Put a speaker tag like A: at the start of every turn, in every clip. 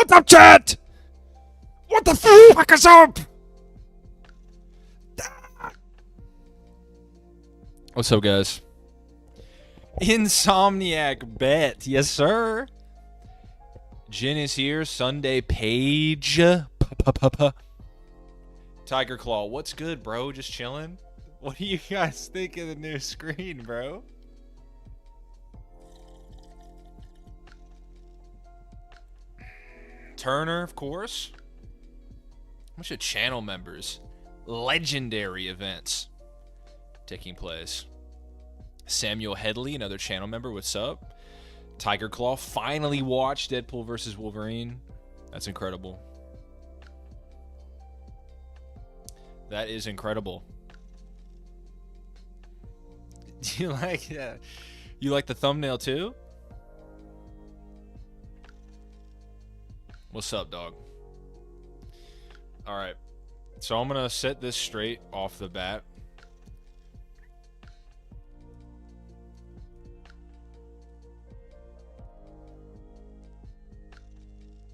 A: What's up, chat? What the fuck is up? What's up, guys? Insomniac bet. Yes, sir. Jin is here. Sunday Page. Tiger Claw. What's good, bro? Just chilling? What do you guys think of the new screen, bro? Turner, of course. A bunch of channel members. Legendary events taking place. Samuel Headley, another channel member. What's up? Tiger Claw finally watched Deadpool vs. Wolverine. That's incredible. That is incredible. Do you like that? You like the thumbnail too? What's up, dog? All right. So I'm going to set this straight off the bat.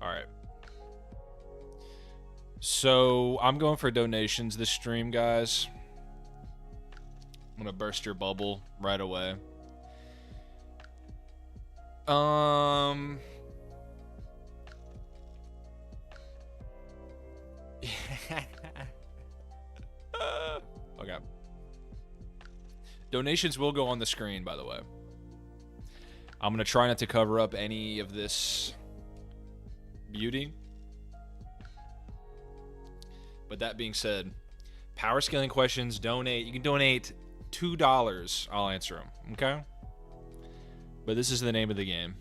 A: All right. So I'm going for donations this stream, guys. I'm going to burst your bubble right away. Okay. Donations will go on the screen, by the way. I'm going to try not to cover up any of this beauty. But that being said, power scaling questions, donate. You can donate $2. I'll answer them, okay? But this is the name of the game.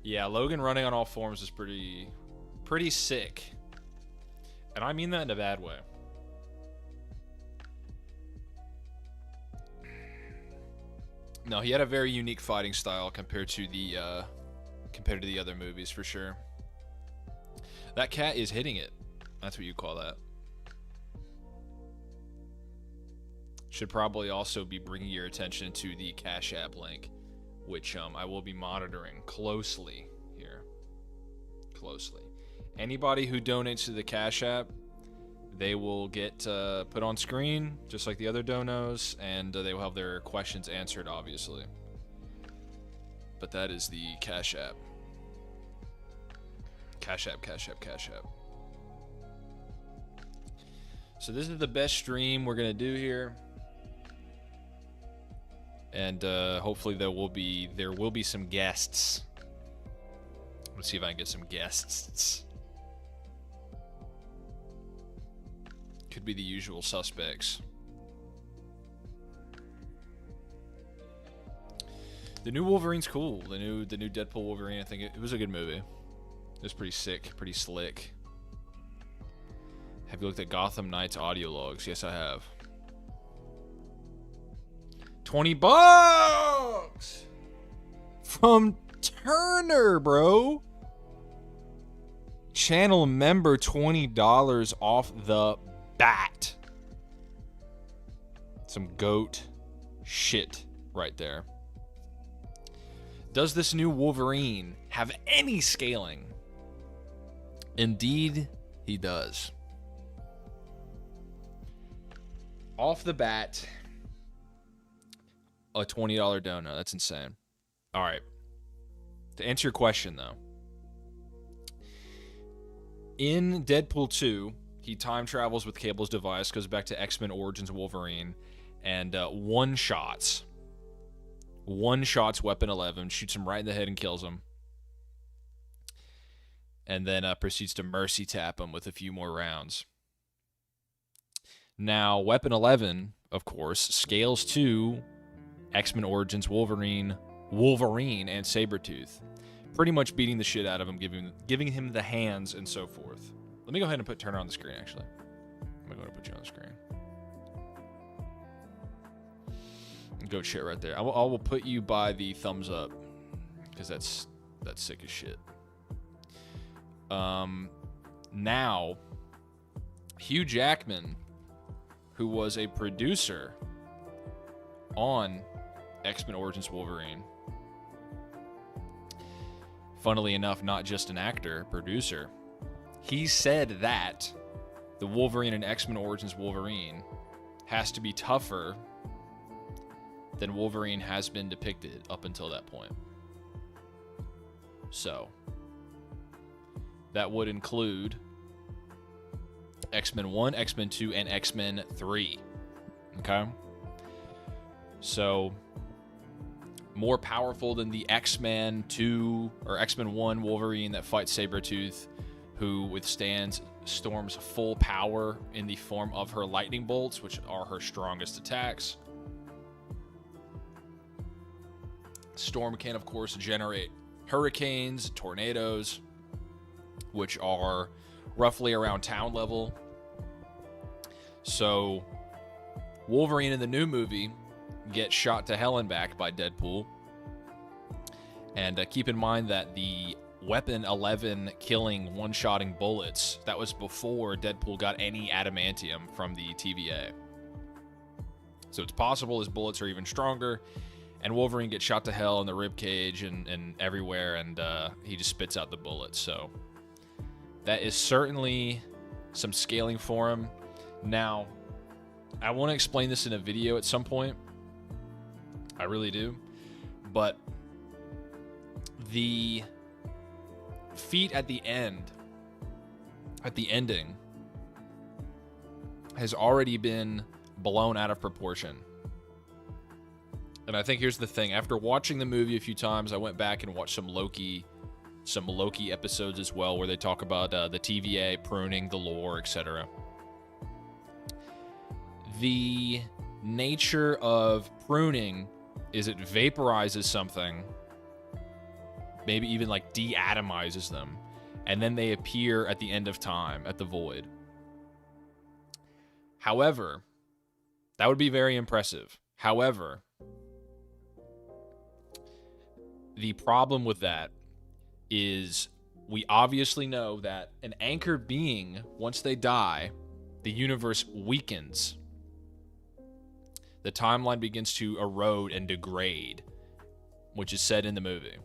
A: Yeah, Logan running on all forms is pretty sick. And I mean that in a bad way. No, he had a very unique fighting style compared to the other movies for sure. That cat is hitting it. That's what you call that. Should probably also be bringing your attention to the Cash App link, which I will be monitoring closely here. Closely. Anybody who donates to the Cash App, they will get put on screen, just like the other donos, and they will have their questions answered, obviously. But that is the Cash App. Cash App, Cash App, Cash App. So this is the best stream we're going to do here. And hopefully there will be some guests. Let's see if I can get some guests. Could be the usual suspects. The new Wolverine's cool. The new Deadpool Wolverine. I think it was a good movie. It was pretty sick, pretty slick. Have you looked at Gotham Knights audio logs? Yes, I have. $20 from Turner, bro. Channel member, $20 off the bat. Some goat shit right there. Does this new Wolverine have any scaling? Indeed, he does. Off the bat, a $20 dono. That's insane. All right. To answer your question, though. In Deadpool 2, he time travels with Cable's device, goes back to X-Men Origins Wolverine, and one-shots Weapon 11, shoots him right in the head and kills him. And then proceeds to mercy tap him with a few more rounds. Now, Weapon 11, of course, scales to X-Men Origins Wolverine, and Sabretooth. Pretty much beating the shit out of him, giving him the hands and so forth. Let me go ahead and put Turner on the screen, actually. I'm going to put you on the screen. Go shit right there. I will put you by the thumbs up, because that's sick as shit. Now, Hugh Jackman, who was a producer on X-Men Origins Wolverine. Funnily enough, not just an actor, producer. He said that the Wolverine in X-Men Origins Wolverine has to be tougher than Wolverine has been depicted up until that point. So, that would include X-Men 1, X-Men 2, and X-Men 3. Okay? So, more powerful than the X-Men 2 or X-Men 1 Wolverine that fights Sabretooth, who withstands Storm's full power in the form of her lightning bolts, which are her strongest attacks. Storm can, of course, generate hurricanes, tornadoes, which are roughly around town level. So, Wolverine in the new movie gets shot to hell and back by Deadpool. And keep in mind that the Weapon 11 killing one-shotting bullets, that was before Deadpool got any adamantium from the TVA. So it's possible his bullets are even stronger, and Wolverine gets shot to hell in the ribcage and everywhere, and he just spits out the bullets. So that is certainly some scaling for him. Now, I want to explain this in a video at some point. I really do. But the feat at the end, at the ending, has already been blown out of proportion. And I think here's the thing. After watching the movie a few times, I went back and watched some Loki episodes as well, where they talk about the TVA pruning the lore, etc. The nature of pruning is it vaporizes something, maybe even like de-atomizes them, and then they appear at the end of time, at the void. However, that would be very impressive. However, the problem with that is we obviously know that an anchor being, once they die, the universe weakens. The timeline begins to erode and degrade, which is said in the movie.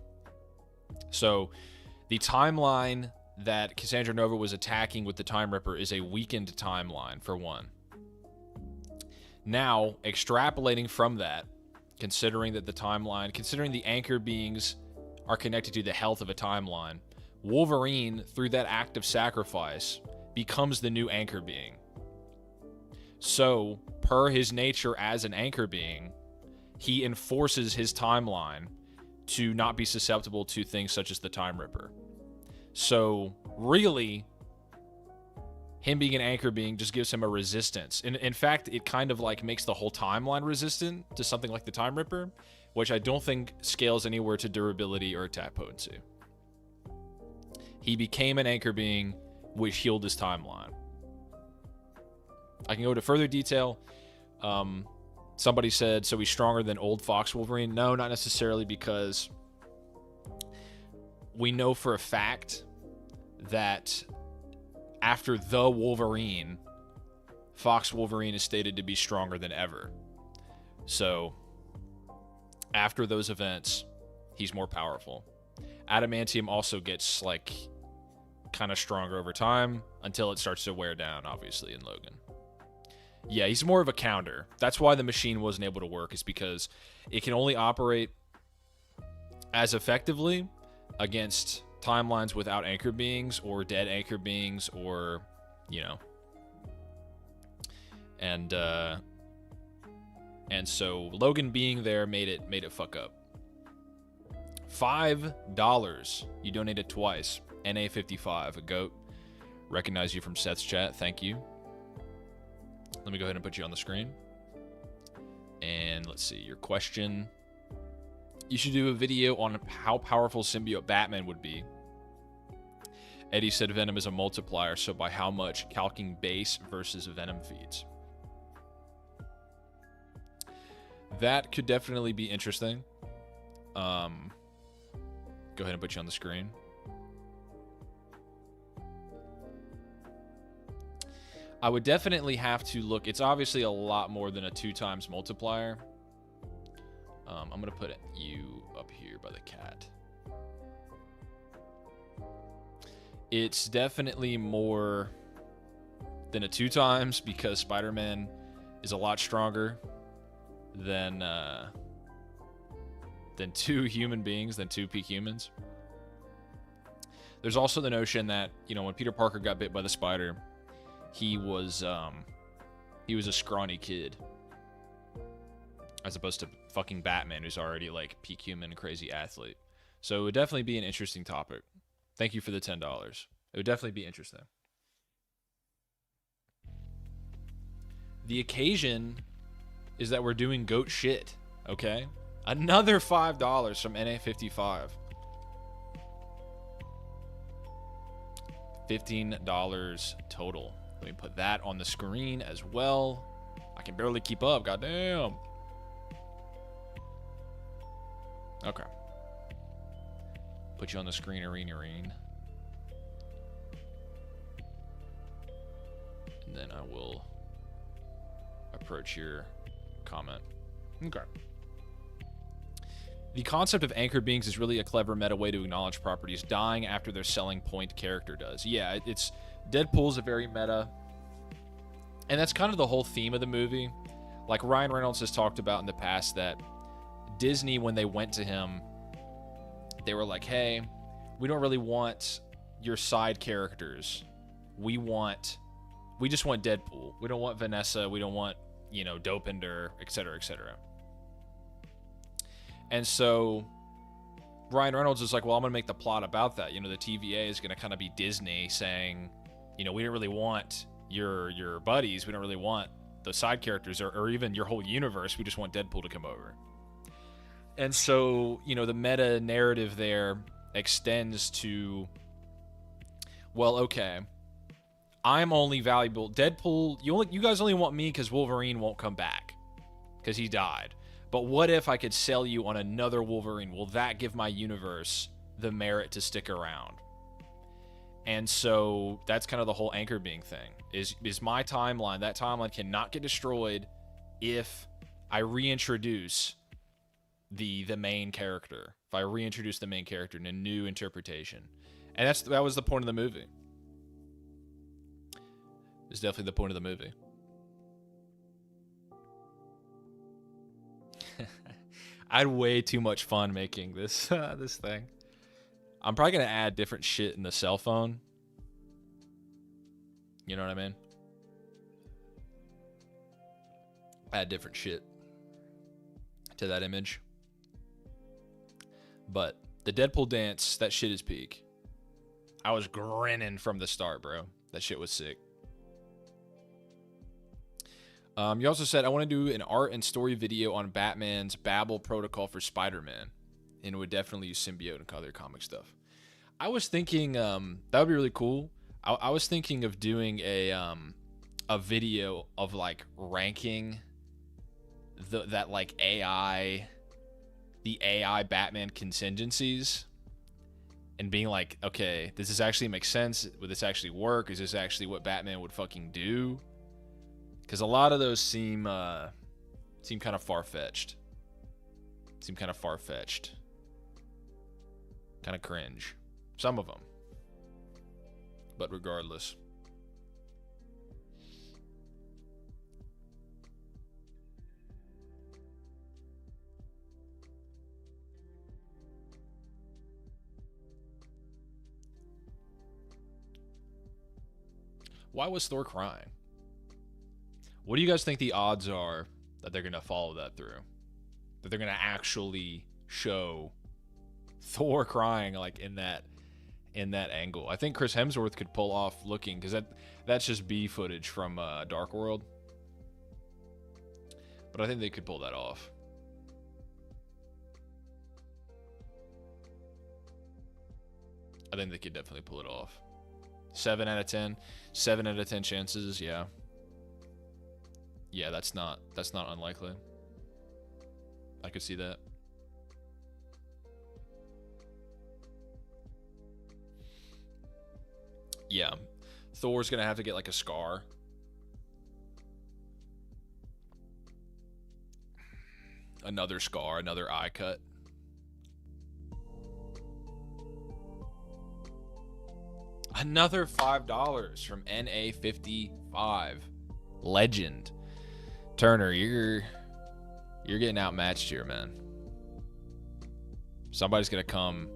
A: So the timeline that Cassandra Nova was attacking with the Time Ripper is a weakened timeline, for one. Now, extrapolating from that, considering the anchor beings are connected to the health of a timeline, Wolverine, through that act of sacrifice, becomes the new anchor being. So, per his nature as an anchor being, he enforces his timeline to not be susceptible to things such as the Time Ripper. So, really, him being an anchor being just gives him a resistance. In fact, it kind of like makes the whole timeline resistant to something like the Time Ripper, which I don't think scales anywhere to durability or attack potency. He became an anchor being, which healed his timeline. I can go into further detail. Somebody said, so he's stronger than old Fox Wolverine. No, not necessarily, because we know for a fact that after the Wolverine, Fox Wolverine is stated to be stronger than ever. So after those events, he's more powerful. Adamantium also gets like kind of stronger over time until it starts to wear down, obviously, in Logan. Yeah, he's more of a counter. That's why the machine wasn't able to work, is because it can only operate as effectively against timelines without anchor beings or dead anchor beings, or, you know. And so Logan being there made it fuck up. $5. You donated twice. NA55, a goat. Recognize you from Seth's chat. Thank you. Let me go ahead and put you on the screen. And let's see, your question. You should do a video on how powerful symbiote Batman would be. Eddie said Venom is a multiplier, so by how much? Calcing base versus Venom feeds. That could definitely be interesting. Go ahead and put you on the screen. I would definitely have to look. It's obviously a lot more than a 2 times multiplier. I'm gonna put you up here by the cat. It's definitely more than a 2 times because Spider-Man is a lot stronger than 2 human beings, than 2 peak humans. There's also the notion that, you know, when Peter Parker got bit by the spider, he was a scrawny kid, as opposed to fucking Batman, who's already like peak human, crazy athlete. So it would definitely be an interesting topic. Thank you for the $10. It would definitely be interesting. The occasion is that we're doing goat shit, okay? Another $5 from NA55. $15 total. Let me put that on the screen as well. I can barely keep up, goddamn. Okay. Put you on the screen, Arena. And then I will approach your comment. Okay. The concept of anchored beings is really a clever meta way to acknowledge properties dying after their selling point character does. Yeah, it's Deadpool's a very meta, and that's kind of the whole theme of the movie. Like Ryan Reynolds has talked about in the past that Disney, when they went to him, they were like, hey, we don't really want your side characters. We just want Deadpool. We don't want Vanessa. We don't want, you know, Dopinder, etc., etc. And so Ryan Reynolds is like, well, I'm going to make the plot about that. You know, the TVA is going to kind of be Disney saying, you know, we don't really want your buddies. We don't really want the side characters or even your whole universe. We just want Deadpool to come over. And so, you know, the meta narrative there extends to, well, okay, I'm only valuable. Deadpool, you guys only want me because Wolverine won't come back because he died. But what if I could sell you on another Wolverine? Will that give my universe the merit to stick around? And so that's kind of the whole anchor being thing. Is my timeline, that timeline cannot get destroyed if I reintroduce the main character. If I reintroduce the main character in a new interpretation. And that was the point of the movie. It's definitely the point of the movie. I had way too much fun making this this thing. I'm probably gonna add different shit in the cell phone. You know what I mean? Add different shit to that image. But the Deadpool dance, that shit is peak. I was grinning from the start, bro. That shit was sick. You also said, I want to do an art and story video on Batman's Babel protocol for Spider-Man. And would definitely use symbiote and other comic stuff. I was thinking that would be really cool. I was thinking of doing a video of like ranking the AI Batman contingencies and being like, okay, does this actually make sense? Would this actually work? Is this actually what Batman would fucking do? Because a lot of those seem kind of far-fetched. Kind of cringe. Some of them. But regardless. Why was Thor crying? What do you guys think the odds are that they're going to follow that through? That they're going to actually show Thor crying like in that angle? I think Chris Hemsworth could pull off looking, because that's just B footage from Dark World. But I think they could pull that off. I think they could definitely pull it off. 7 out of 10. 7 out of 10 chances, yeah. Yeah, that's not unlikely. I could see that. Yeah. Thor's gonna have to get like a scar. Another scar, another eye cut. Another $5 from NA55. Legend. Turner, you're getting outmatched here, man. Somebody's gonna come.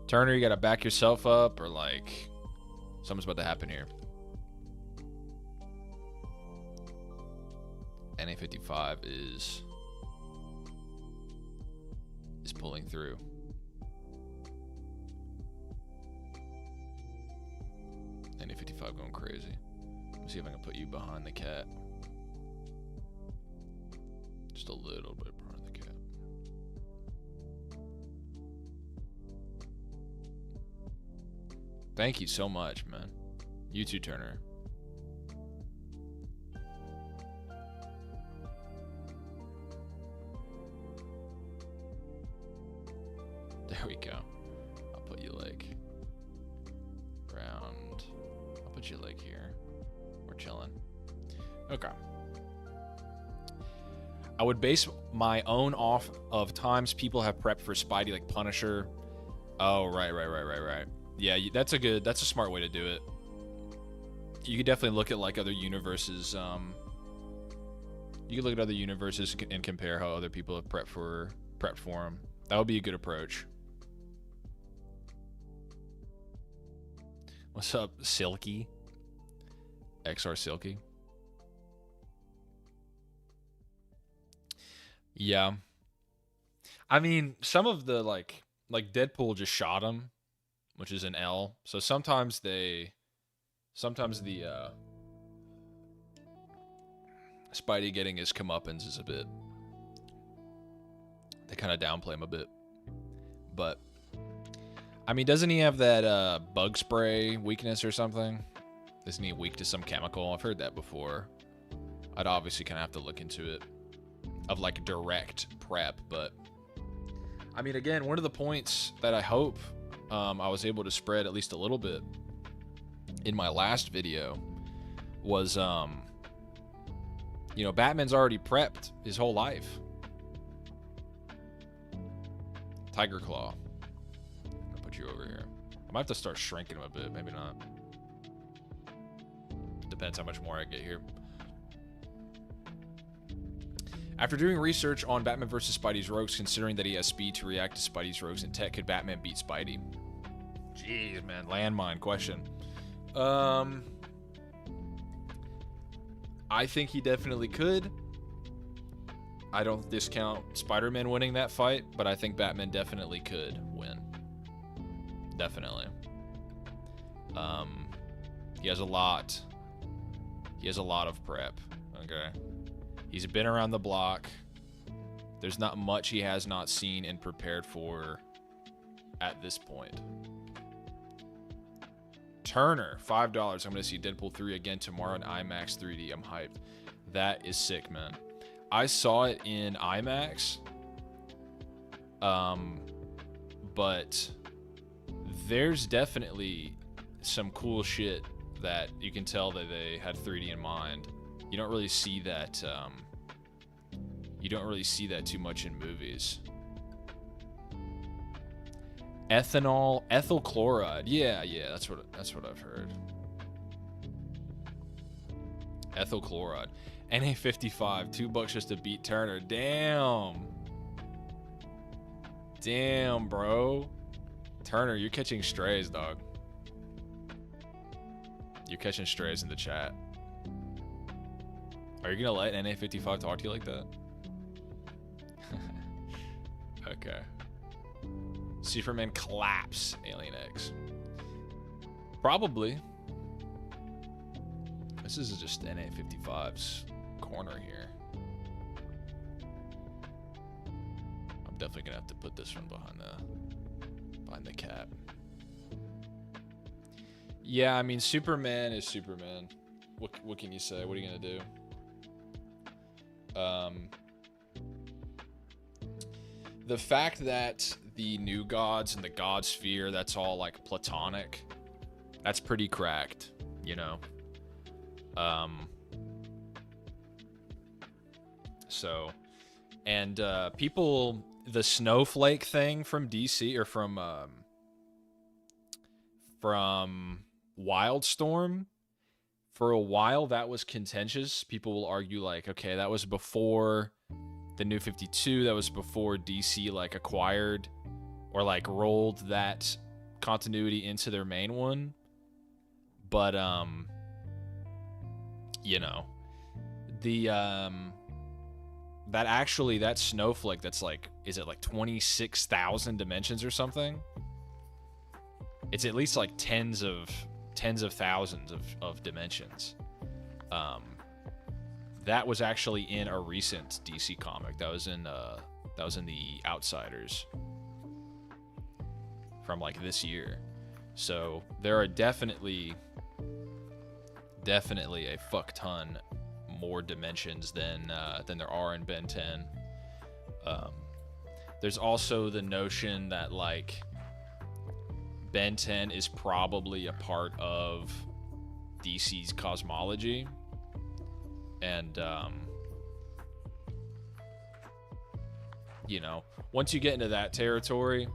A: Turner, you gotta back yourself up, or like something's about to happen here. NA55 is pulling through. NA55 going crazy. Let me see if I can put you behind the cat. Just a little bit behind the cat. Thank you so much, man. You too, Turner. There we go. I'll put you like around. I'll put you like here. We're chilling. Okay. I would base my own off of times people have prepped for Spidey, like Punisher. Oh, right. Yeah, that's a smart way to do it. You could definitely look at like other universes. You could look at other universes and compare how other people have prepped for them. That would be a good approach. What's up, Silky? XR Silky. Yeah. I mean, some of the like Deadpool just shot him, which is an L. So sometimes the Spidey getting his comeuppance is a bit, they kind of downplay him a bit. But I mean, doesn't he have that bug spray weakness or something? Isn't he weak to some chemical? I've heard that before. I'd obviously kind of have to look into it, of like direct prep. But I mean, again, one of the points that I hope I was able to spread at least a little bit in my last video was, you know, Batman's already prepped his whole life. Tiger Claw. You over here. I might have to start shrinking him a bit, maybe not. Depends how much more I get here. After doing research on Batman vs. Spidey's rogues, considering that he has speed to react to Spidey's rogues in tech, could Batman beat Spidey? Jeez, man, landmine question. I think he definitely could. I don't discount Spider-Man winning that fight, but I think Batman definitely could win. Definitely. He has a lot of prep. Okay. He's been around the block. There's not much he has not seen and prepared for at this point. Turner, $5. I'm going to see Deadpool 3 again tomorrow in IMAX 3D. I'm hyped. That is sick, man. I saw it in IMAX. But there's definitely some cool shit that you can tell that they had 3D in mind. You don't really see that. You don't really see that too much in movies. Ethyl chloride. Yeah, that's what I've heard. Ethyl chloride. NA55, $2 just to beat Turner. Damn, bro. Turner, you're catching strays, dog. You're catching strays in the chat. Are you gonna let NA55 talk to you like that? Okay. Superman collapse Alien X. Probably. This is just NA55's corner here. I'm definitely gonna have to put this one behind the cap. Yeah, I mean, Superman is Superman. What can you say? What are you gonna do? The fact that the New Gods and the God Sphere, that's all like platonic, that's pretty cracked, you know? So And people, the snowflake thing from DC or from Wildstorm, for a while that was contentious. People will argue like, okay, that was before the New 52, that was before DC like acquired or like rolled that continuity into their main one. But you know, the that snowflake that's like, is it like 26,000 dimensions or something? It's at least like tens of thousands of dimensions. That was actually in a recent DC comic. That was in the Outsiders from like this year. So there are definitely a fuck ton more dimensions than there are in Ben 10. There's also the notion that like Ben 10 is probably a part of DC's cosmology, and you know, once you get into that territory,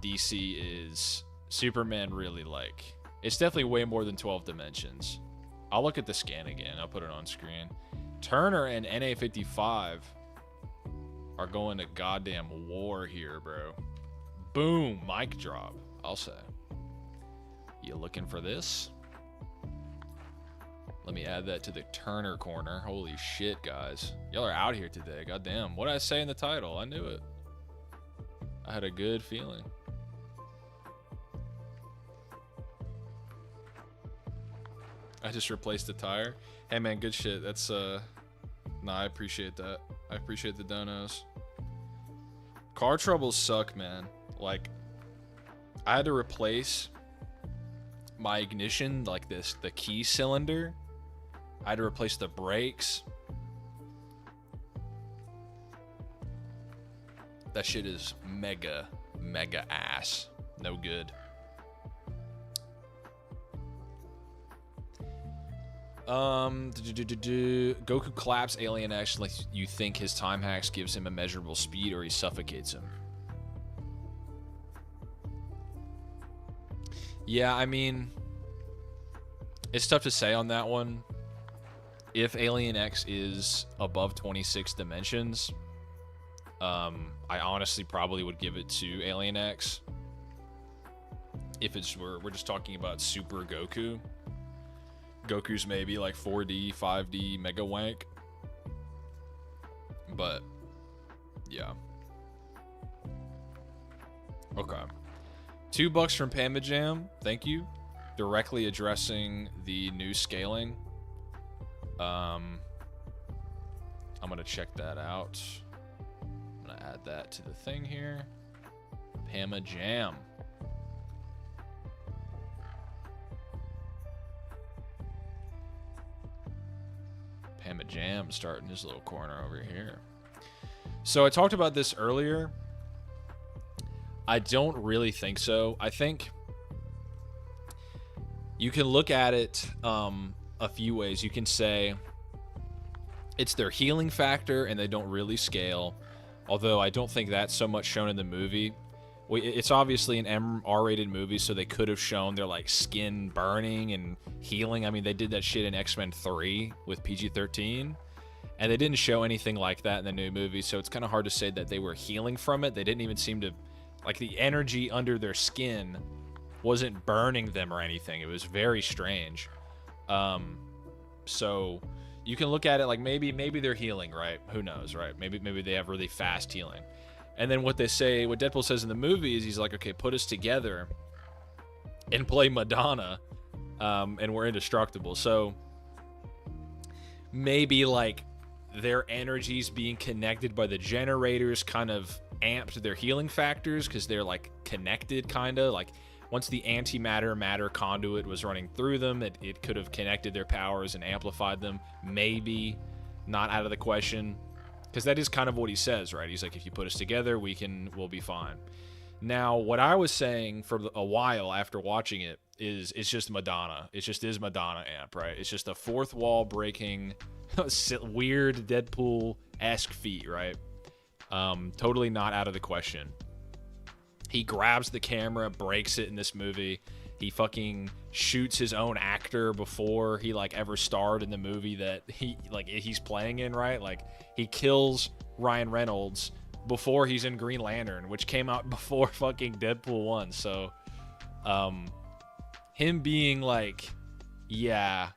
A: DC is Superman really like, it's definitely way more than 12 dimensions. I'll look at the scan again. I'll put it on screen. Turner and NA55 are going to goddamn war here, bro. Boom, mic drop, I'll say. You looking for this? Let me add that to the Turner corner. Holy shit, guys. Y'all are out here today. Goddamn. What did I say in the title? I knew it. I had a good feeling. I just replaced the tire. Hey man, good shit. That's nah, I appreciate that. I appreciate the donos. Car troubles suck, man. Like, I had to replace my ignition, like the key cylinder. I had to replace the brakes. That shit is mega ass. No good. Goku claps Alien X like you think his time hacks gives him immeasurable speed, or he suffocates him. Yeah, I mean, it's tough to say on that one. If Alien X is above 26 dimensions, I honestly probably would give it to Alien X. If it's we're just talking about Super Goku. Goku's maybe like 4D, 5D mega wank. But yeah. Okay. $2 from Panda Jam. Thank you. Directly addressing the new scaling. I'm gonna check that out. I'm gonna add that to the thing here. Pama Jam. Pama Jam starting his little corner over here. So I talked about this earlier. I don't really think so. I think you can look at it a few ways. You can say it's their healing factor and they don't really scale, although I don't think that's so much shown in the movie. It's obviously an R-rated movie, so they could have shown their like skin burning and healing. I mean, they did that shit in X-Men 3 with PG-13, and they didn't show anything like that in the new movie, so it's kind of hard to say that they were healing from it. They didn't even seem to, like, the energy under their skin wasn't burning them or anything. It was very strange. So you can look at it like maybe they're healing, right? Who knows, right? Maybe they have really fast healing. And then what Deadpool says in the movie is he's like, okay, put us together and play Madonna, and we're indestructible. So maybe like their energies being connected by the generators kind of amped their healing factors because they're like connected, kind of like once the antimatter matter conduit was running through them, it could have connected their powers and amplified them. Maybe, not out of the question. Because that is kind of what he says, right? He's like, if you put us together, we'll be fine. Now, what I was saying for a while after watching it is it's just Madonna. It just is Madonna amp, right? It's just a fourth wall breaking, weird Deadpool-esque feat, right? Totally not out of the question. He grabs the camera, breaks it in this movie. He fucking shoots his own actor before he like ever starred in the movie that he's playing in, right? Like he kills Ryan Reynolds before he's in Green Lantern, which came out before fucking Deadpool 1. So him being like, yeah,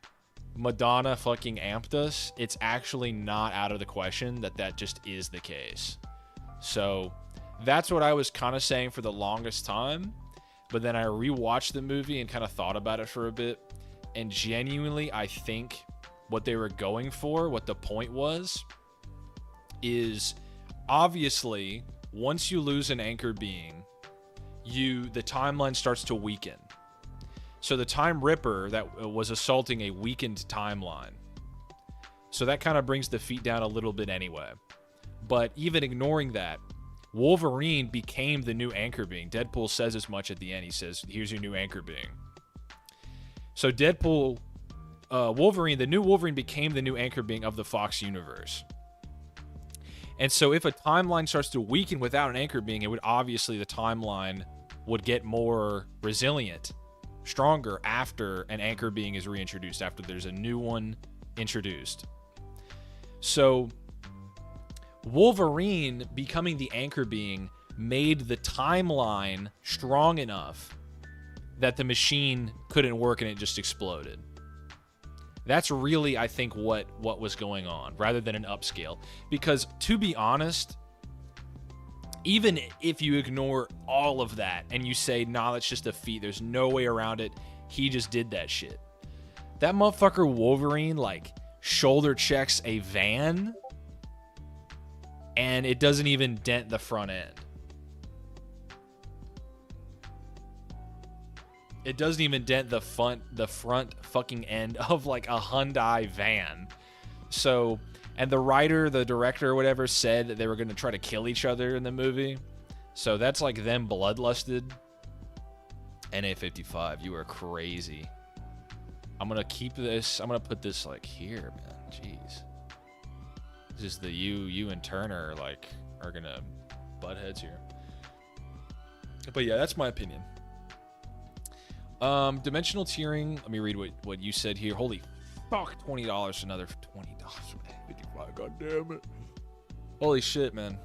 A: Madonna fucking amped us, it's actually not out of the question that just is the case. So that's what I was kind of saying for the longest time. But then I rewatched the movie and kind of thought about it for a bit. And genuinely, I think what they were going for, what the point was, is obviously once you lose an anchor being, the timeline starts to weaken. So the Time Ripper that was assaulting a weakened timeline. So that kind of brings the feet down a little bit anyway. But even ignoring that, Wolverine became the new anchor being. Deadpool says as much at the end. He says, here's your new anchor being. So Wolverine, the new Wolverine became the new anchor being of the Fox universe. And so if a timeline starts to weaken without an anchor being, it would obviously, the timeline would get more resilient, stronger after an anchor being is reintroduced, after there's a new one introduced. So Wolverine becoming the anchor being made the timeline strong enough that the machine couldn't work and it just exploded. That's really, I think, what was going on, rather than an upscale. Because to be honest, even if you ignore all of that and you say, nah, that's just a feat, there's no way around it, he just did that shit. That motherfucker Wolverine, like, shoulder checks a van and it doesn't even dent the front end. It doesn't even dent the front fucking end of like a Hyundai van. So, and the writer, the director or whatever said that they were going to try to kill each other in the movie. So that's like them bloodlusted. NA55, you are crazy. I'm going to keep this. I'm going to put this like here, man. Jeez. Just the you and Turner like are going to butt heads here. But yeah, that's my opinion. Dimensional tiering. Let me read what you said here. Holy fuck, $20 another $20. 55, god damn it. Holy shit, man.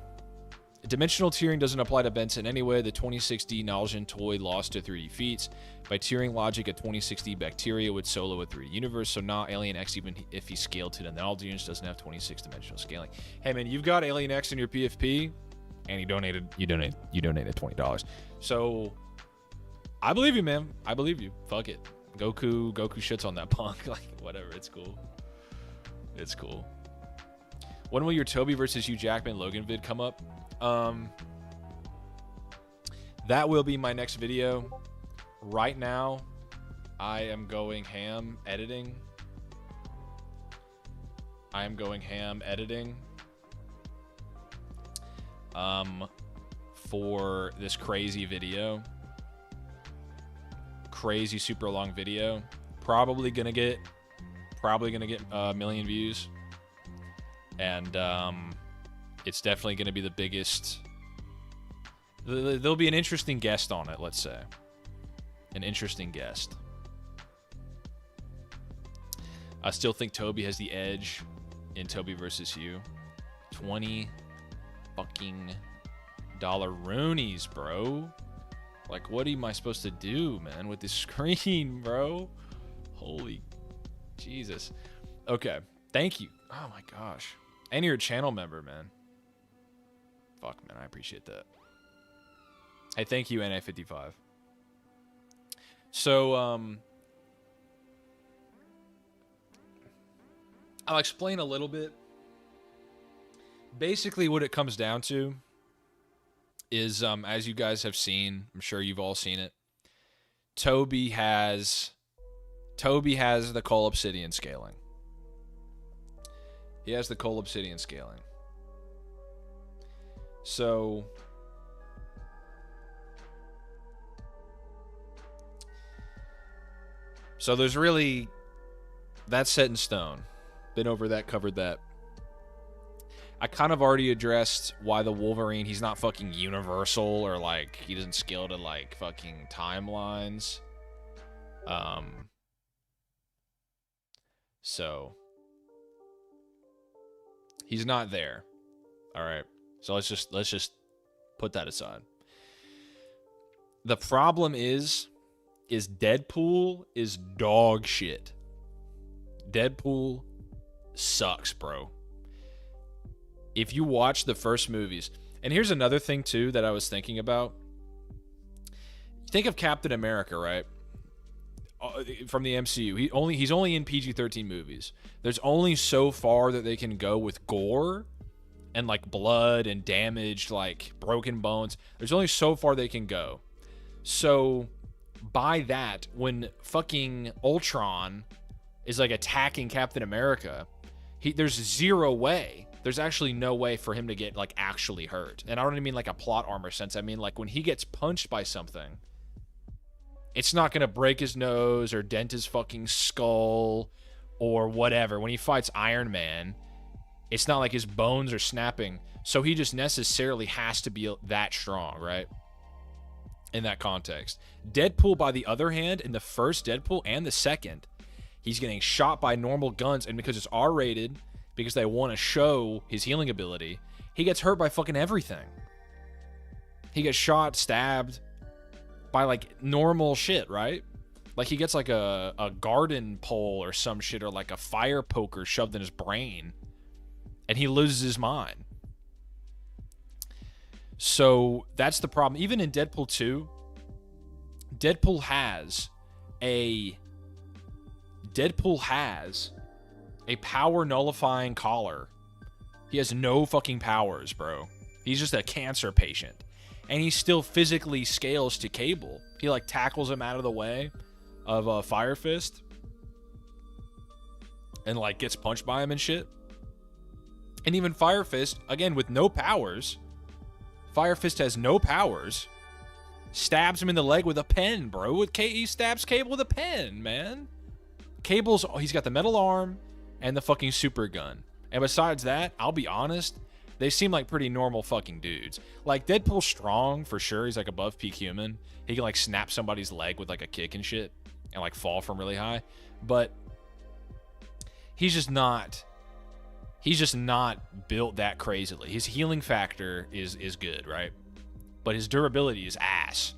A: Dimensional tiering doesn't apply to Benson anyway. The 2060 Nalgene toy lost to 3D feats. By tiering logic, a 2060 bacteria would solo a 3D universe, so not Alien X even if he scaled to the Nalgene doesn't have 26 dimensional scaling. Hey man, you've got Alien X in your PFP, and you donated $20. So I believe you, man. I believe you. Fuck it. Goku shits on that punk. Like, whatever. It's cool. It's cool. When will your Toby versus Hugh Jackman Logan vid come up? That will be my next video. Right now, I am going ham editing. For this crazy video. Crazy super long video, probably gonna get a million views, and it's definitely gonna be the biggest. There'll be an interesting guest on it, let's say. An interesting guest. I still think Toby has the edge in Toby versus Hugh. 20 fucking $roonies, bro. Like, what am I supposed to do, man, with this screen, bro? Holy Jesus. Okay, thank you. Oh, my gosh. And you're a channel member, man. Fuck, man, I appreciate that. Hey, thank you, NA55. So, I'll explain a little bit. Basically, what it comes down to is, as you guys have seen, I'm sure you've all seen it, Toby has the Cole Obsidian scaling. He has the Cole Obsidian scaling. So there's really, that's set in stone. Been over that, covered that. I kind of already addressed why the Wolverine, he's not fucking universal, or like he doesn't scale to like fucking timelines. So he's not there. All right. So let's just put that aside. The problem is Deadpool is dog shit. Deadpool sucks, bro. If you watch the first movies, and here's another thing too that I was thinking about. Think of Captain America, right? From the MCU, he's only in PG-13 movies. There's only so far that they can go with gore and like blood and damaged, like broken bones. There's only so far they can go. So by that, when fucking Ultron is like attacking Captain America, there's zero way. There's actually no way for him to get like actually hurt. And I don't even mean like a plot armor sense. I mean like when he gets punched by something, it's not going to break his nose or dent his fucking skull or whatever. When he fights Iron Man, it's not like his bones are snapping. So he just necessarily has to be that strong, right? In that context. Deadpool, by the other hand, in the first Deadpool and the second, he's getting shot by normal guns, and because it's R-rated, because they want to show his healing ability, he gets hurt by fucking everything. He gets shot, stabbed by like normal shit, right? Like he gets like a garden pole or some shit, or like a fire poker shoved in his brain, and he loses his mind. So that's the problem. Even in Deadpool 2, Deadpool has a power nullifying collar. He has no fucking powers, bro. He's just a cancer patient. And he still physically scales to Cable. He like tackles him out of the way of Fire Fist. And like gets punched by him and shit. And even Fire Fist, again with no powers. Fire Fist has no powers. Stabs him in the leg with a pen, bro. He stabs Cable with a pen, man. He's got the metal arm and the fucking super gun. And besides that, I'll be honest, they seem like pretty normal fucking dudes. Like, Deadpool's strong, for sure. He's, like, above peak human. He can, like, snap somebody's leg with, like, a kick and shit. And, like, fall from really high. But he's just not built that crazily. His healing factor is good, right? But his durability is ass.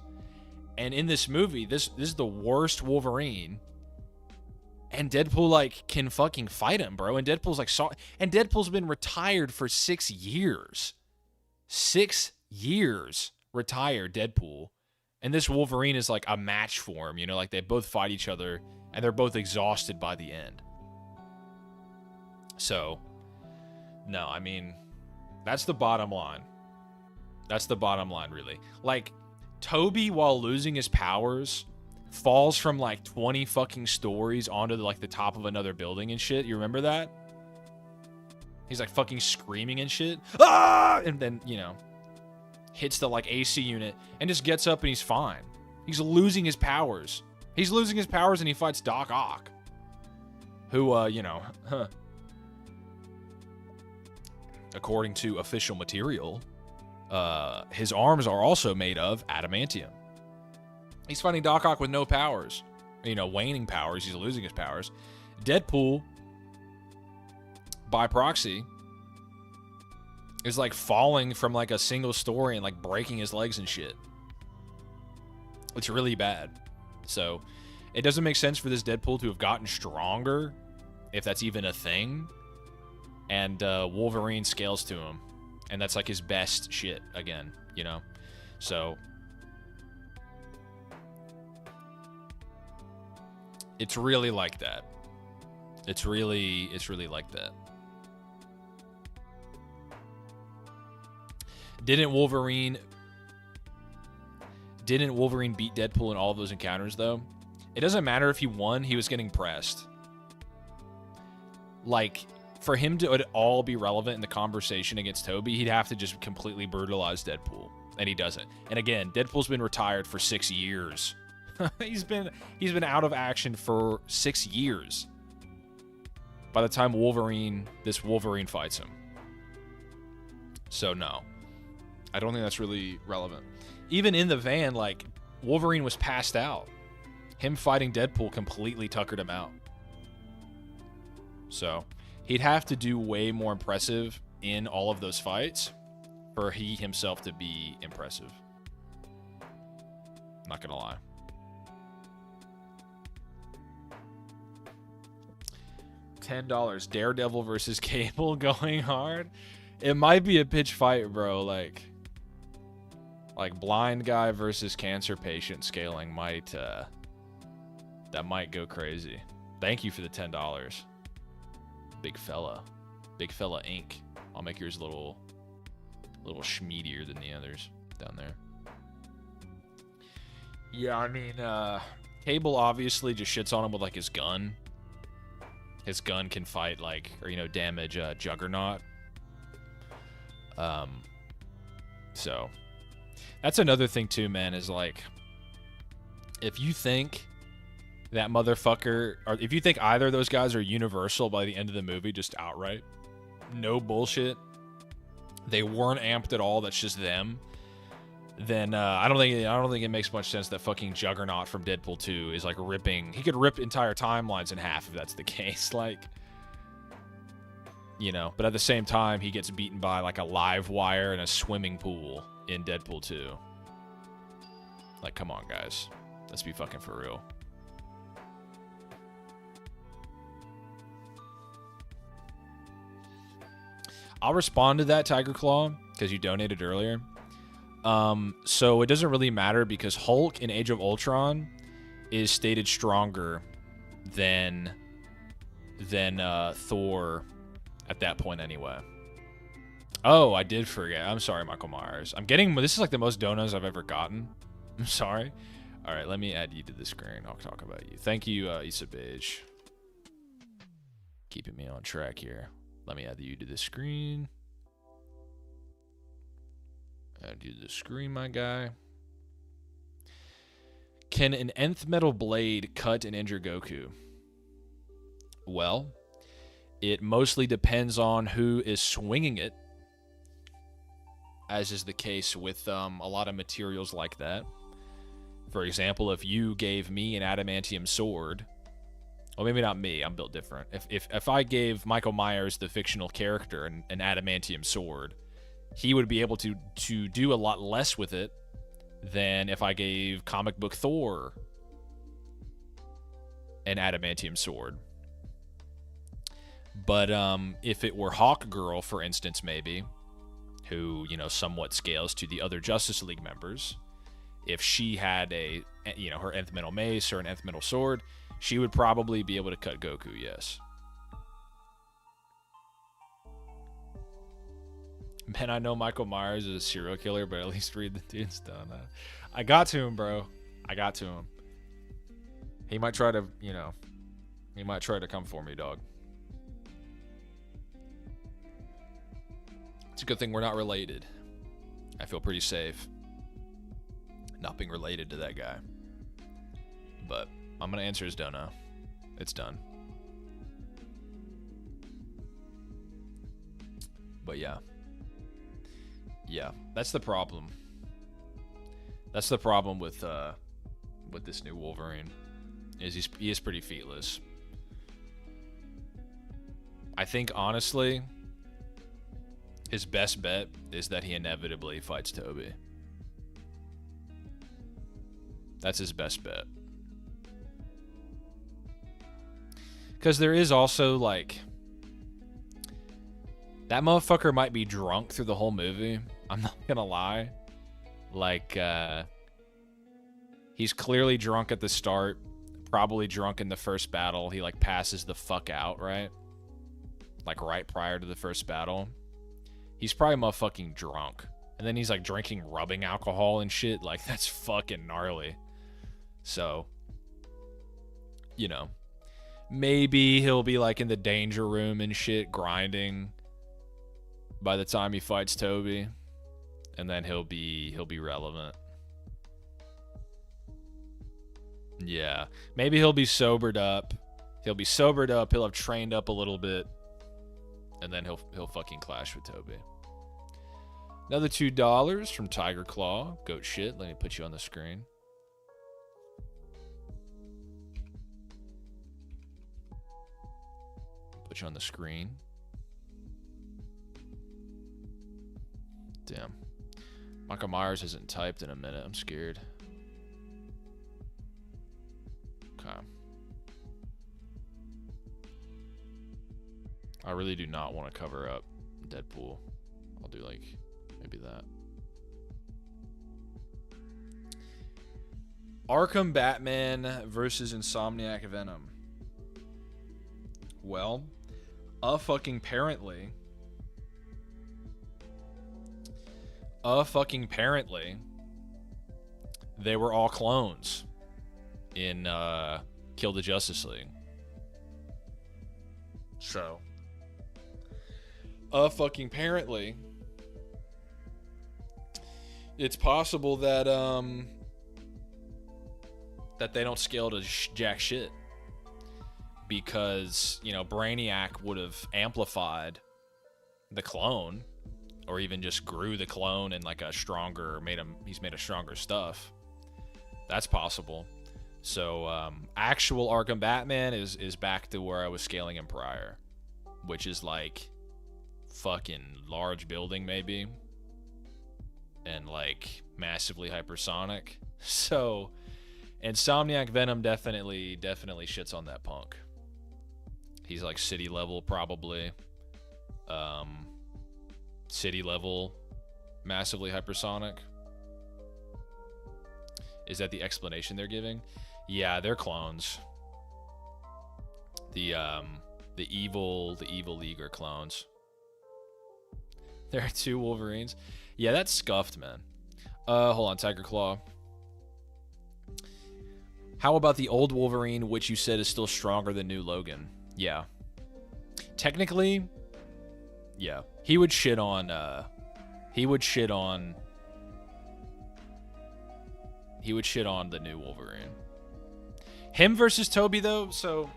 A: And in this movie, this is the worst Wolverine. And Deadpool, like, can fucking fight him, bro. And Deadpool's, like, and Deadpool's been retired for 6 years. 6 years retired, Deadpool. And this Wolverine is, like, a match for him, you know? Like, they both fight each other, and they're both exhausted by the end. So, no, I mean, that's the bottom line. That's the bottom line, really. Like, Toby, while losing his powers, falls from like 20 fucking stories onto like the top of another building and shit. You remember that? He's like fucking screaming and shit. Ah! And then, you know, hits the like AC unit and just gets up and he's fine. He's losing his powers. He's losing his powers and he fights Doc Ock. Who, you know, according to official material, his arms are also made of adamantium. He's fighting Doc Ock with no powers. You know, waning powers. He's losing his powers. Deadpool, by proxy, is like falling from like a single story and like breaking his legs and shit. It's really bad. So, it doesn't make sense for this Deadpool to have gotten stronger, if that's even a thing. And Wolverine scales to him. And that's like his best shit again, you know? So, it's really like that. It's really like that. Didn't Wolverine beat Deadpool in all of those encounters, though? It doesn't matter if he won, he was getting pressed. Like, for him to at all be relevant in the conversation against Toby, he'd have to just completely brutalize Deadpool. And he doesn't. And again, Deadpool's been retired for 6 years. He's been out of action for 6 years by the time this Wolverine fights him. So no, I don't think that's really relevant. Even in the van, like, Wolverine was passed out. Him fighting Deadpool completely tuckered him out. So he'd have to do way more impressive in all of those fights for he himself to be impressive. Not gonna lie. $10. Daredevil versus Cable going hard. It might be a pitch fight, bro. Like blind guy versus cancer patient scaling might that might go crazy. Thank you for the $10. Big fella Inc. I'll make yours a little schmeedier than the others down there. Yeah, I mean, Cable obviously just shits on him with like his gun. His gun can fight like, or damage Juggernaut. So that's another thing too, man, is like, if you think that motherfucker, or if you think either of those guys are universal by the end of the movie, just outright, no bullshit, they weren't amped at all, that's just them, then I don't think it makes much sense that fucking Juggernaut from Deadpool 2 is like ripping. He could rip entire timelines in half if that's the case. Like, but at the same time, he gets beaten by like a live wire in a swimming pool in Deadpool 2. Like, come on, guys. Let's be fucking for real. I'll respond to that, Tiger Claw, because you donated earlier. So it doesn't really matter because Hulk in Age of Ultron is stated stronger than Thor at that point anyway. Oh, I did forget. I'm sorry, Michael Myers. This is like the most donuts I've ever gotten. I'm sorry. All right, let me add you to the screen. I'll talk about you. Thank you, Issa Beige. Keeping me on track here. Let me add you to the screen. Add you to the screen, my guy. Can an nth metal blade cut and injure Goku? Well, it mostly depends on who is swinging it, as is the case with a lot of materials like that. For example, if you gave me an adamantium sword, well, maybe not me, I'm built different. If I gave Michael Myers, the fictional character, an adamantium sword, he would be able to do a lot less with it than if I gave comic book Thor an adamantium sword. But if it were Hawkgirl, for instance, maybe, who, somewhat scales to the other Justice League members, if she had her nth metal mace or an nth metal sword, she would probably be able to cut Goku, yes. Man, I know Michael Myers is a serial killer, but at least read the dude's done. I got to him, bro. I got to him. He might try to, he might try to come for me, dog. It's a good thing we're not related. I feel pretty safe not being related to that guy. But I'm going to answer his dono. It's done. But yeah. Yeah, that's the problem. That's the problem with this new Wolverine. He is pretty featless. I think honestly, his best bet is that he inevitably fights Toby. That's his best bet. Because there is also like, that motherfucker might be drunk through the whole movie. I'm not gonna lie. Like, he's clearly drunk at the start. Probably drunk in the first battle. He, like, passes the fuck out, right? Like, right prior to the first battle. He's probably motherfucking drunk. And then he's, like, drinking rubbing alcohol and shit. Like, that's fucking gnarly. So, maybe he'll be, like, in the danger room and shit, grinding by the time he fights Toby, and then he'll be relevant. Yeah, maybe he'll be sobered up. He'll have trained up a little bit, and then he'll fucking clash with Toby. Another $2 from Tiger Claw. Goat shit. Let me put you on the screen. Put you on the screen. Damn. Michael Myers isn't typed in a minute. I'm scared. Okay. I really do not want to cover up Deadpool. I'll do like maybe that. Arkham Batman versus Insomniac Venom. Well, apparently, they were all clones in Kill the Justice League. So, apparently, it's possible that that they don't scale to jack shit, because, you know, Brainiac would have amplified the clone, or even just grew the clone in like a stronger, he's made a stronger stuff. That's possible. So actual Arkham Batman is back to where I was scaling him prior, which is like fucking large building maybe, and like massively hypersonic. So Insomniac Venom definitely shits on that punk. He's like city level probably. City level, massively hypersonic. Is that the explanation they're giving? Yeah, they're clones. The evil League are clones. There are 2 Wolverines. Yeah, that's scuffed, man. Hold on, Tiger Claw. How about the old Wolverine, which you said is still stronger than new Logan? Yeah. Technically, yeah. He would shit on the new Wolverine. Him versus Toby, though, so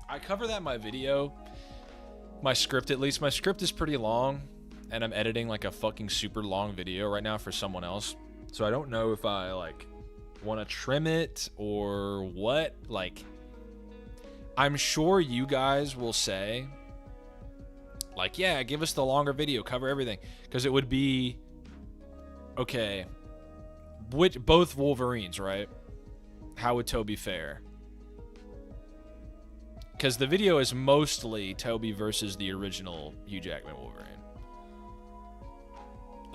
A: I cover that in my video. My script, at least. My script is pretty long, and I'm editing like a fucking super long video right now for someone else. So I don't know if I like want to trim it or what. Like, I'm sure you guys will say, like, yeah, give us the longer video, cover everything, because it would be okay. Both Wolverines, right? How would Toby fare? Because the video is mostly Toby versus the original Hugh Jackman Wolverine.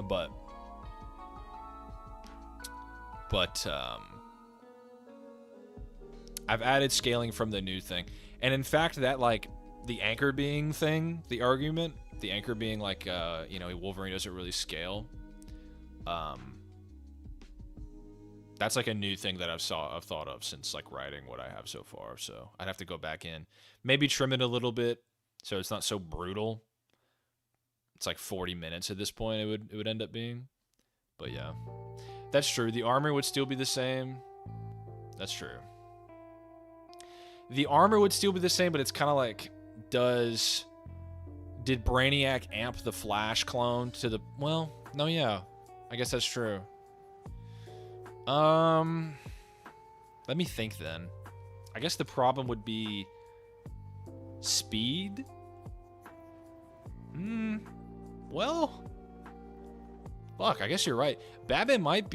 A: But I've added scaling from the new thing. And in fact, that, like, the anchor being thing, the argument, the anchor being like, you know, Wolverine doesn't really scale. That's like a new thing that I've thought of since like writing what I have so far. So I'd have to go back in, maybe trim it a little bit so it's not so brutal. It's like 40 minutes at this point. It would end up being, but yeah, that's true. The armor would still be the same. That's true. The armor would still be the same, but it's kind of like, did Brainiac amp the Flash clone to the, well, no, yeah, I guess that's true. Let me think then. I guess the problem would be speed. Well, fuck, I guess you're right. Batman might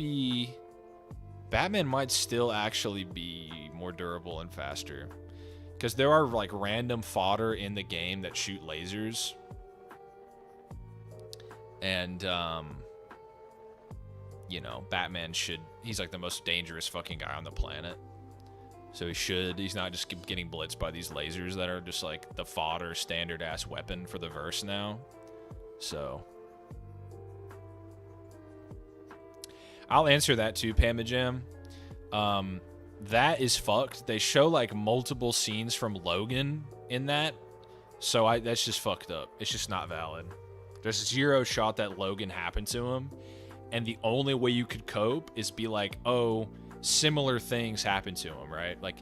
A: still actually be more durable and faster, because there are like random fodder in the game that shoot lasers, and you know, Batman he's like the most dangerous fucking guy on the planet. So he's not just getting blitzed by these lasers that are just like the fodder standard ass weapon for the verse now. So I'll answer that too, Pamajam. That is fucked. They show like multiple scenes from Logan in that. So that's just fucked up. It's just not valid. There's 0 shot that Logan happened to him. And the only way you could cope is be like, oh, similar things happened to him, right? Like,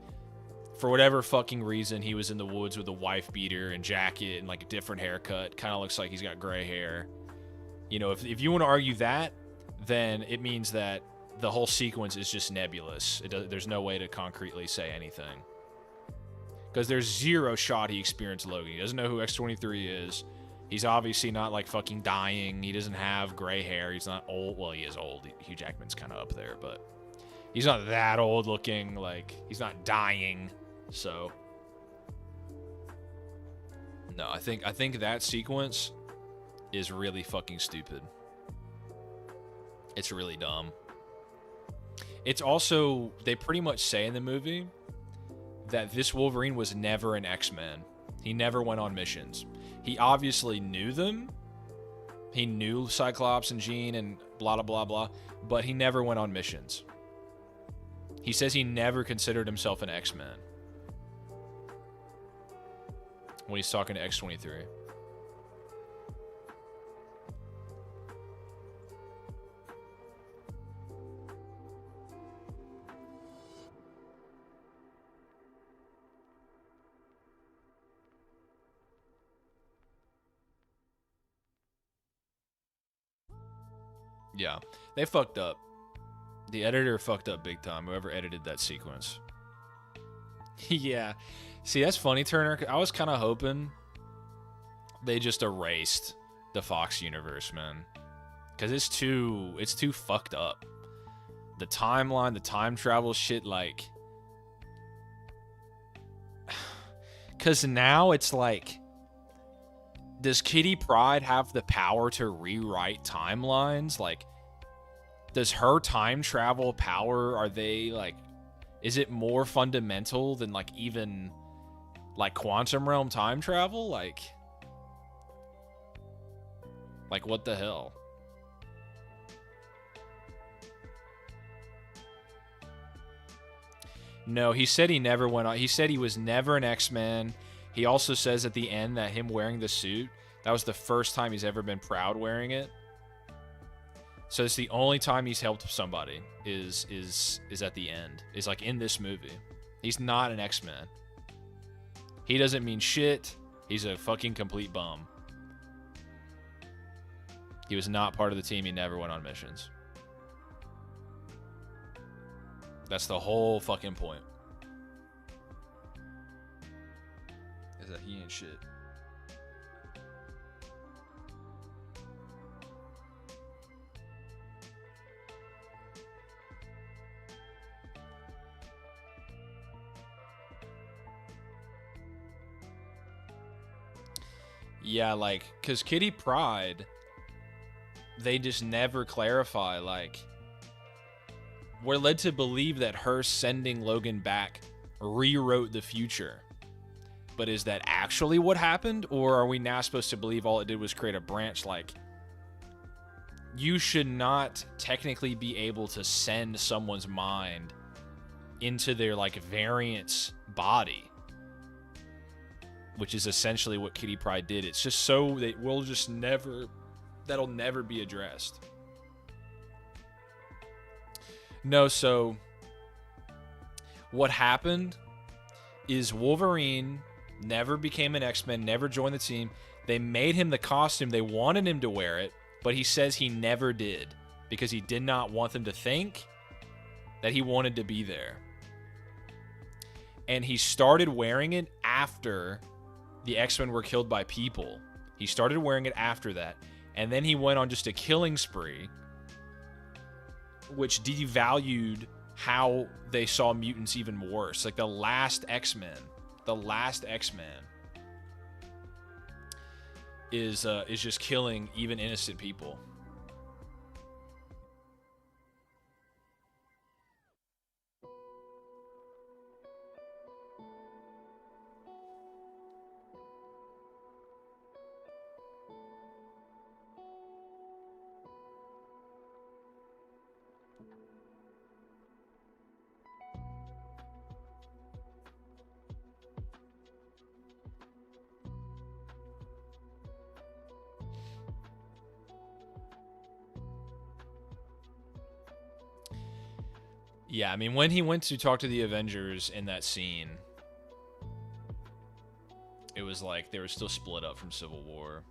A: for whatever fucking reason, he was in the woods with a wife beater and jacket and like a different haircut. Kind of looks like he's got gray hair. You know, if you want to argue that, then it means that the whole sequence is just nebulous. There's no way to concretely say anything. Because there's zero shot he experienced Logan. He doesn't know who X-23 is. He's obviously not, like, fucking dying. He doesn't have gray hair. He's not old. Well, he is old. Hugh Jackman's kind of up there, but he's not that old looking. Like, he's not dying. So, no, I think that sequence is really fucking stupid. It's really dumb. It's also, they pretty much say in the movie that this Wolverine was never an X-Men. He never went on missions. He obviously knew them. He knew Cyclops and Jean and blah, blah, blah, blah, but he never went on missions. He says he never considered himself an X-Men when he's talking to X-23. Yeah, they fucked up. The editor fucked up big time, whoever edited that sequence. Yeah. See, that's funny, Turner. I was kind of hoping they just erased the Fox universe, man. Because it's too fucked up. The timeline, the time travel shit, like... Because now it's like... Does Kitty Pryde have the power to rewrite timelines? Like, does her time travel power, are they, like... Is it more fundamental than, like, even, like, quantum realm time travel? Like, what the hell? No, he said he never went on. He said he was never an X-Men. He also says at the end that him wearing the suit, that was the first time he's ever been proud wearing it. So it's the only time he's helped somebody is at the end. Is like in this movie. He's not an X-Men. He doesn't mean shit. He's a fucking complete bum. He was not part of the team. He never went on missions. That's the whole fucking point. Is that he ain't shit. Yeah, like, because Kitty Pryde, they just never clarify, like, we're led to believe that her sending Logan back rewrote the future. But is that actually what happened? Or are we now supposed to believe all it did was create a branch? Like, you should not technically be able to send someone's mind into their, like, variant's body. Which is essentially what Kitty Pryde did. It's just so that we'll just never... That'll never be addressed. No, so... What happened is Wolverine never became an X-Men, never joined the team. They made him the costume. They wanted him to wear it, but he says he never did because he did not want them to think that he wanted to be there. And he started wearing it after the X-Men were killed by people. He started wearing it after that. And then he went on just a killing spree, which devalued how they saw mutants even worse. Like the last X-Men is just killing even innocent people. Yeah, I mean, when he went to talk to the Avengers in that scene, it was like they were still split up from Civil War.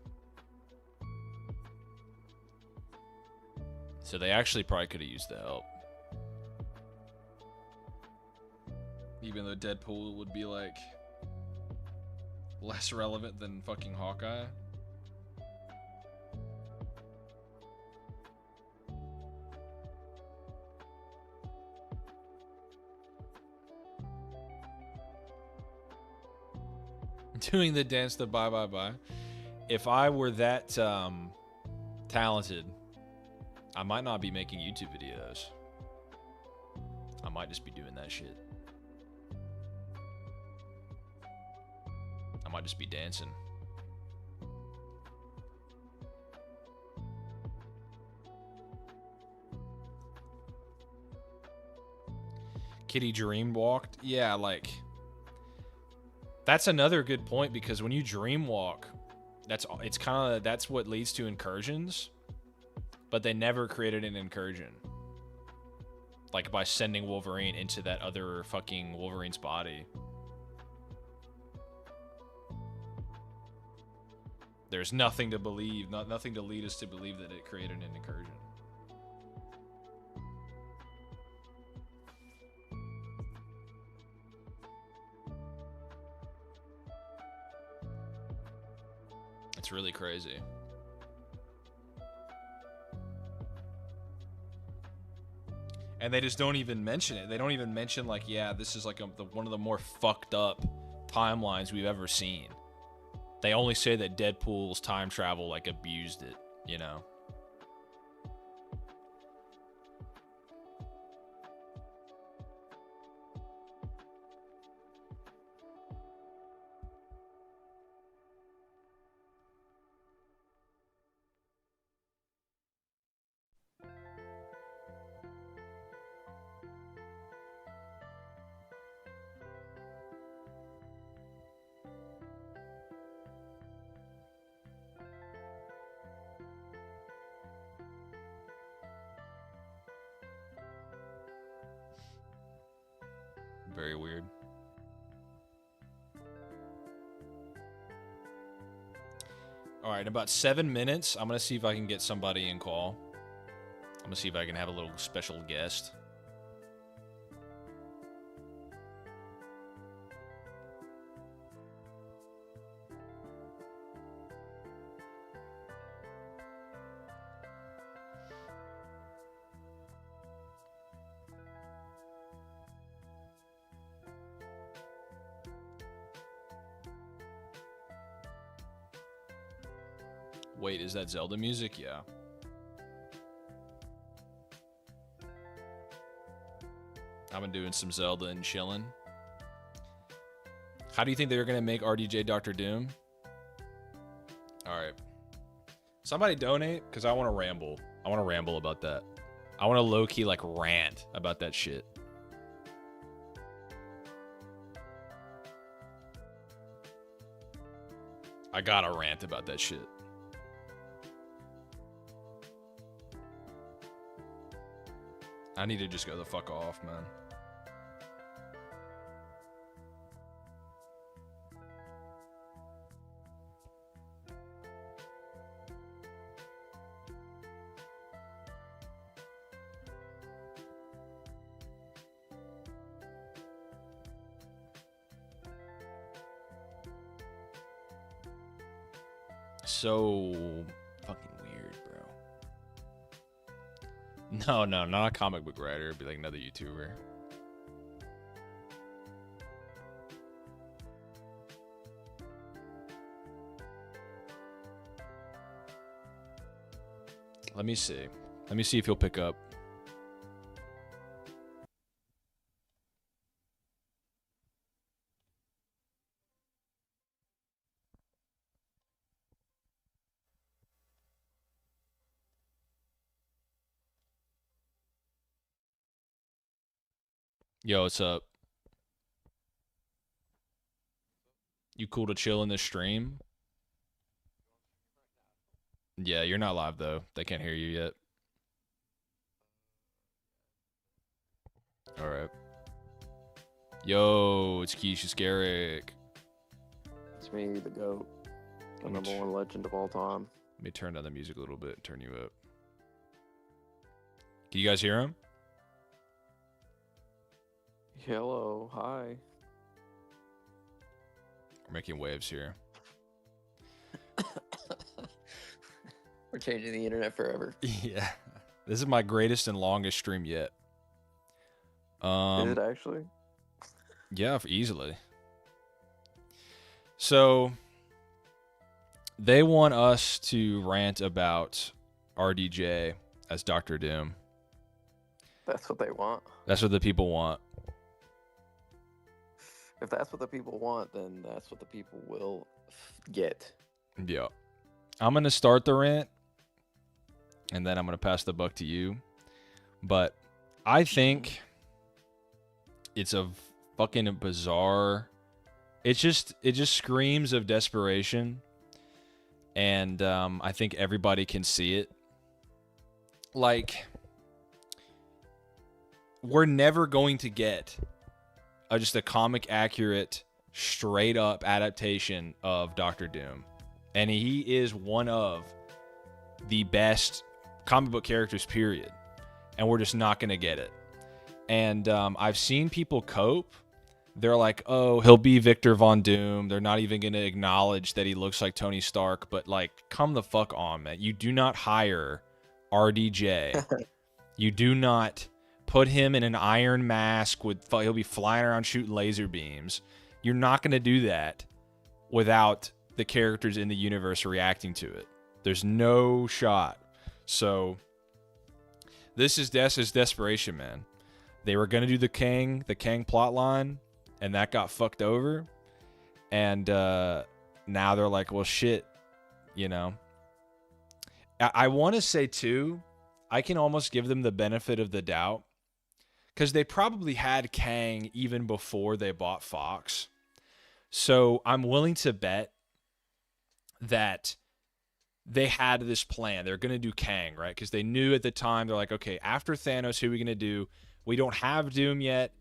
A: So they actually probably could have used the help. Even though Deadpool would be like less relevant than fucking Hawkeye. Doing the dance to bye bye bye. If I were that talented, I might not be making YouTube videos. I might just be doing that shit. I might just be dancing. Kitty dream walked? Yeah, like that's another good point, because when you dream walk, that's what leads to incursions, but they never created an incursion. Like by sending Wolverine into that other fucking Wolverine's body. There's nothing to believe, nothing to lead us to believe that it created an incursion. It's really crazy. And they just don't even mention it. They don't even mention, like, yeah, this is like one of the more fucked up timelines we've ever seen. They only say that Deadpool's time travel, like, abused it, you know? Very weird. All right, in about 7 minutes, I'm going to see if I can get somebody in call. I'm going to see if I can have a little special guest. Wait, is that Zelda music? Yeah. I've been doing some Zelda and chilling. How do you think they were going to make RDJ Doctor Doom? Alright. Somebody donate, because I want to ramble. I want to ramble about that. I want to low-key, like, rant about that shit. I gotta rant about that shit. I need to just go the fuck off, man. So fucking weird, bro. No, not a comic book writer. It'd be like another YouTuber. Let me see. Let me see if he'll pick up. Yo, what's up? You cool to chill in this stream? Yeah, you're not live though. They can't hear you yet. Alright. Yo, it's Keisha Scarrick.
B: It's me, the GOAT. The number one legend of all time.
A: Let me turn down the music a little bit and turn you up. Can you guys hear him?
B: Hello, hi.
A: We're making waves here.
B: We're changing the internet forever.
A: Yeah. This is my greatest and longest stream yet.
B: Is it actually?
A: Yeah, easily. So they want us to rant about RDJ as Doctor Doom.
B: That's what they want.
A: That's what the people want.
B: If that's what the people want, then that's what the people will get.
A: Yeah. I'm going to start the rant, and then I'm going to pass the buck to you. But I think it's a fucking bizarre... It just screams of desperation, and I think everybody can see it. Like, we're never going to get just a comic accurate, straight up adaptation of Doctor Doom, and he is one of the best comic book characters, period. And we're just not going to get it. And I've seen people cope. They're like, oh, he'll be Victor Von Doom. They're not even going to acknowledge that he looks like Tony Stark. But, like, come the fuck on, man. You do not hire RDJ. You do not put him in an iron mask. He'll be flying around shooting laser beams. You're not going to do that without the characters in the universe reacting to it. There's no shot. So this is desperation, man. They were going to do the Kang plot line, and that got fucked over. And now they're like, well, shit, you know. I want to say, too, I can almost give them the benefit of the doubt, because they probably had Kang even before they bought Fox. So I'm willing to bet that they had this plan. They're going to do Kang, right? Because they knew at the time, they're like, okay, after Thanos, who are we going to do? We don't have Doom yet.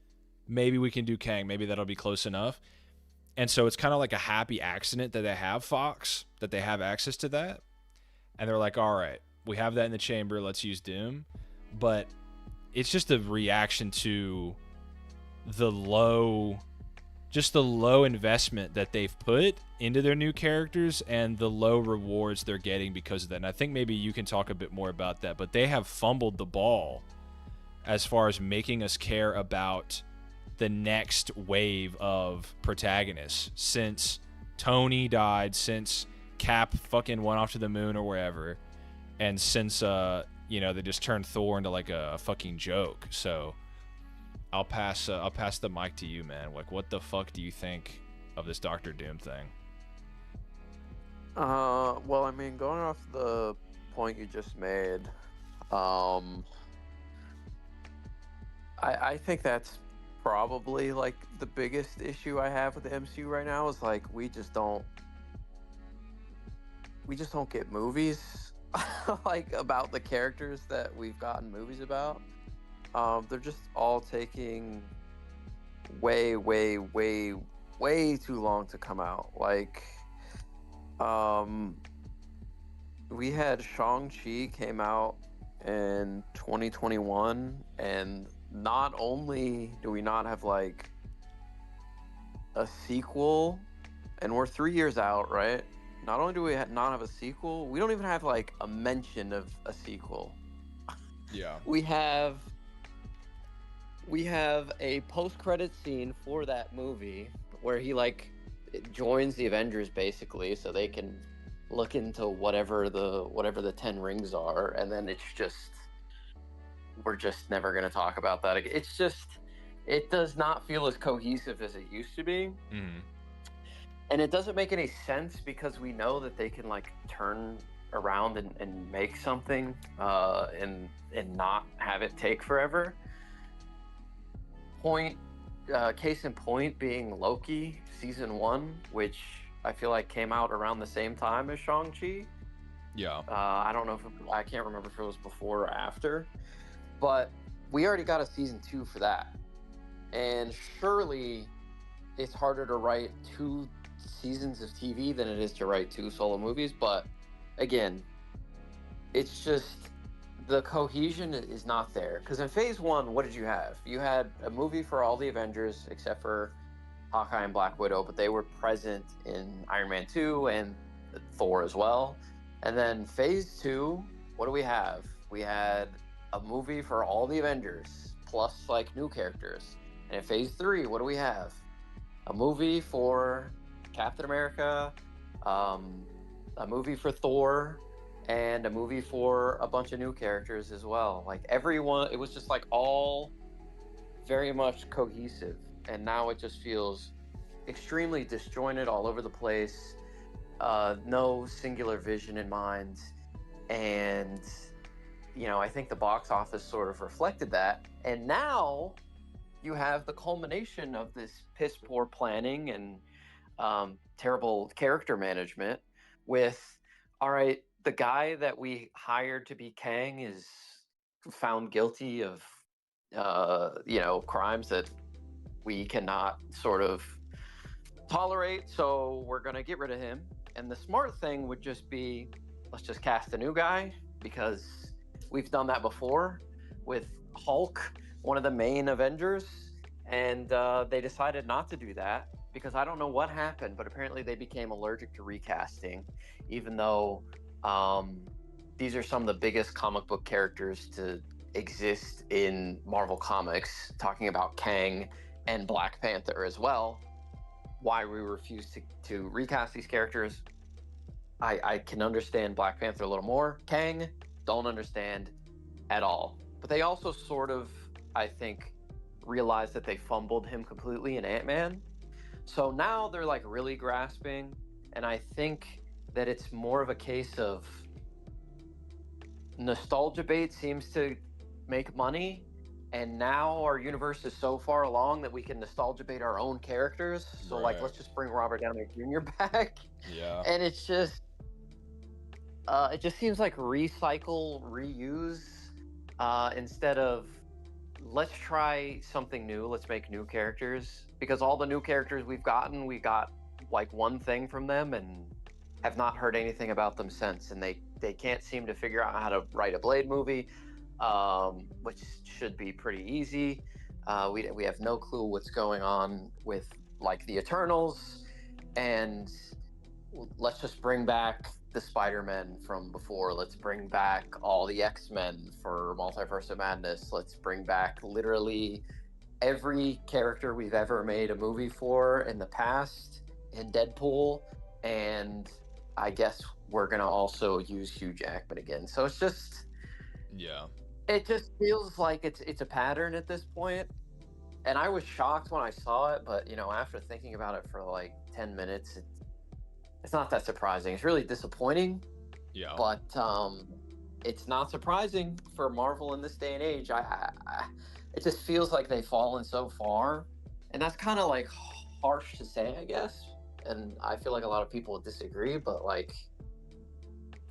A: Maybe we can do Kang. Maybe that'll be close enough. And so it's kind of like a happy accident that they have Fox, that they have access to that. And they're like, all right, we have that in the chamber. Let's use Doom. But it's just a reaction to the low investment that they've put into their new characters and the low rewards they're getting because of that. And I think maybe you can talk a bit more about that, but they have fumbled the ball as far as making us care about the next wave of protagonists since Tony died, since Cap fucking went off to the moon or wherever, and since they just turned Thor into like a fucking joke. So I'll pass the mic to you, man. Like, what the fuck do you think of this Doctor Doom thing?
B: Well, I mean, going off the point you just made, I think that's probably like the biggest issue I have with the MCU right now is like we just don't get movies like about the characters that we've gotten movies about. They're just all taking way too long to come out. Like, we had Shang-Chi came out in 2021, and not only do we not have like a sequel, and we're 3 years out, right? Not only do we not have a sequel, we don't even have like a mention of a sequel.
A: Yeah.
B: We have a post-credit scene for that movie where he like joins the Avengers basically, so they can look into whatever the 10 rings are, and then it's just we're just never gonna talk about that again. It's just it does not feel as cohesive as it used to be.
A: Mm-hmm.
B: And it doesn't make any sense because we know that they can like turn around and make something and not have it take forever. Case in point being Loki season 1, which I feel like came out around the same time as Shang-Chi.
A: Yeah.
B: I don't know I can't remember if it was before or after, but we already got a season 2 for that. And surely it's harder to write 2 seasons of TV than it is to write 2 solo movies, but again, it's just the cohesion is not there. Because in Phase One, what did you have? You had a movie for all the Avengers except for Hawkeye and Black Widow, but they were present in Iron Man 2 and Thor as well. And then Phase 2, what do we have? We had a movie for all the Avengers plus like new characters. And in Phase 3, what do we have? A movie for Captain America, a movie for Thor, and a movie for a bunch of new characters as well. Like everyone, it was just like all very much cohesive. And now it just feels extremely disjointed all over the place. No singular vision in mind. And, you know, I think the box office sort of reflected that. And now you have the culmination of this piss poor planning and terrible character management with, all right, the guy that we hired to be Kang is found guilty of, you know, crimes that we cannot sort of tolerate, so we're going to get rid of him. And the smart thing would just be, let's just cast a new guy, because we've done that before with Hulk, one of the main Avengers, and they decided not to do that because I don't know what happened, but apparently they became allergic to recasting, even though these are some of the biggest comic book characters to exist in Marvel Comics, talking about Kang and Black Panther as well. Why we refuse to recast these characters, I can understand Black Panther a little more. Kang, don't understand at all. But they also sort of, I think, realized that they fumbled him completely in Ant-Man. So now they're like really grasping, and I think that it's more of a case of nostalgia bait seems to make money, and now our universe is so far along that we can nostalgia bait our own characters. So like, let's just bring Robert Downey Jr. back.
A: Yeah.
B: And it's just, it just seems like recycle, reuse, instead of let's try something new. Let's make new characters, because all the new characters we've gotten, we got like one thing from them and have not heard anything about them since. And they can't seem to figure out how to write a Blade movie, which should be pretty easy. We have no clue what's going on with like the Eternals, and let's just bring back the Spider-Men from before. Let's bring back all the X-Men for Multiverse of Madness. Let's bring back literally every character we've ever made a movie for in the past in Deadpool, and I guess we're gonna also use Hugh Jackman again. So it's just,
A: yeah,
B: it just feels like it's a pattern at this point. And I was shocked when I saw it, but you know, after thinking about it for like 10 minutes, it's not that surprising. It's really disappointing.
A: Yeah.
B: But it's not surprising for Marvel in this day and age. It just feels like they've fallen so far, and that's kind of like harsh to say, I guess. And I feel like a lot of people would disagree, but like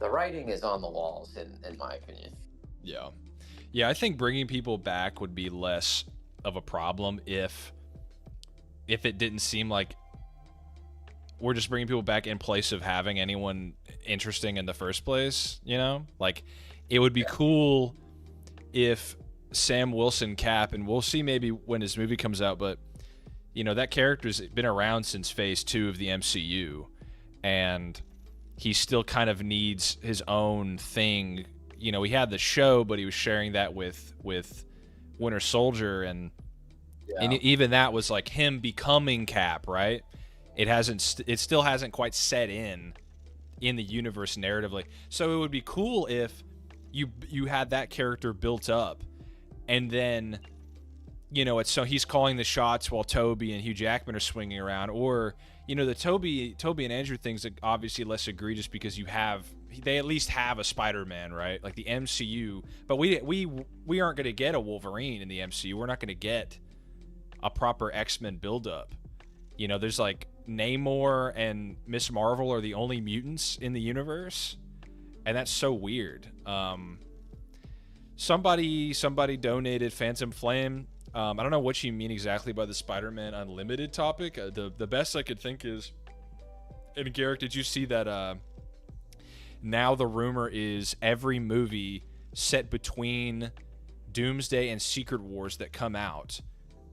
B: the writing is on the walls, in my opinion.
A: Yeah. Yeah, I think bringing people back would be less of a problem if it didn't seem like we're just bringing people back in place of having anyone interesting in the first place, you know? Like, it would be cool if Sam Wilson Cap, and we'll see maybe when his movie comes out, but, you know, that character's been around since Phase 2 of the MCU, and he still kind of needs his own thing. You know, he had the show, but he was sharing that with Winter Soldier, and even that was like him becoming Cap, right? It still hasn't quite set in the universe narratively. So it would be cool if you had that character built up, and then, you know, so he's calling the shots while Toby and Hugh Jackman are swinging around, or, you know, the Toby and Andrew thing's obviously less egregious because they at least have a Spider-Man, right? Like the MCU, but we aren't going to get a Wolverine in the MCU. We're not going to get a proper X-Men buildup. You know, there's like Namor and Miss Marvel are the only mutants in the universe, and that's so weird. Somebody donated Phantom Flame. I don't know what you mean exactly by the Spider-Man Unlimited topic. The best I could think is, and Garrick, did you see that now the rumor is every movie set between Doomsday and Secret Wars that come out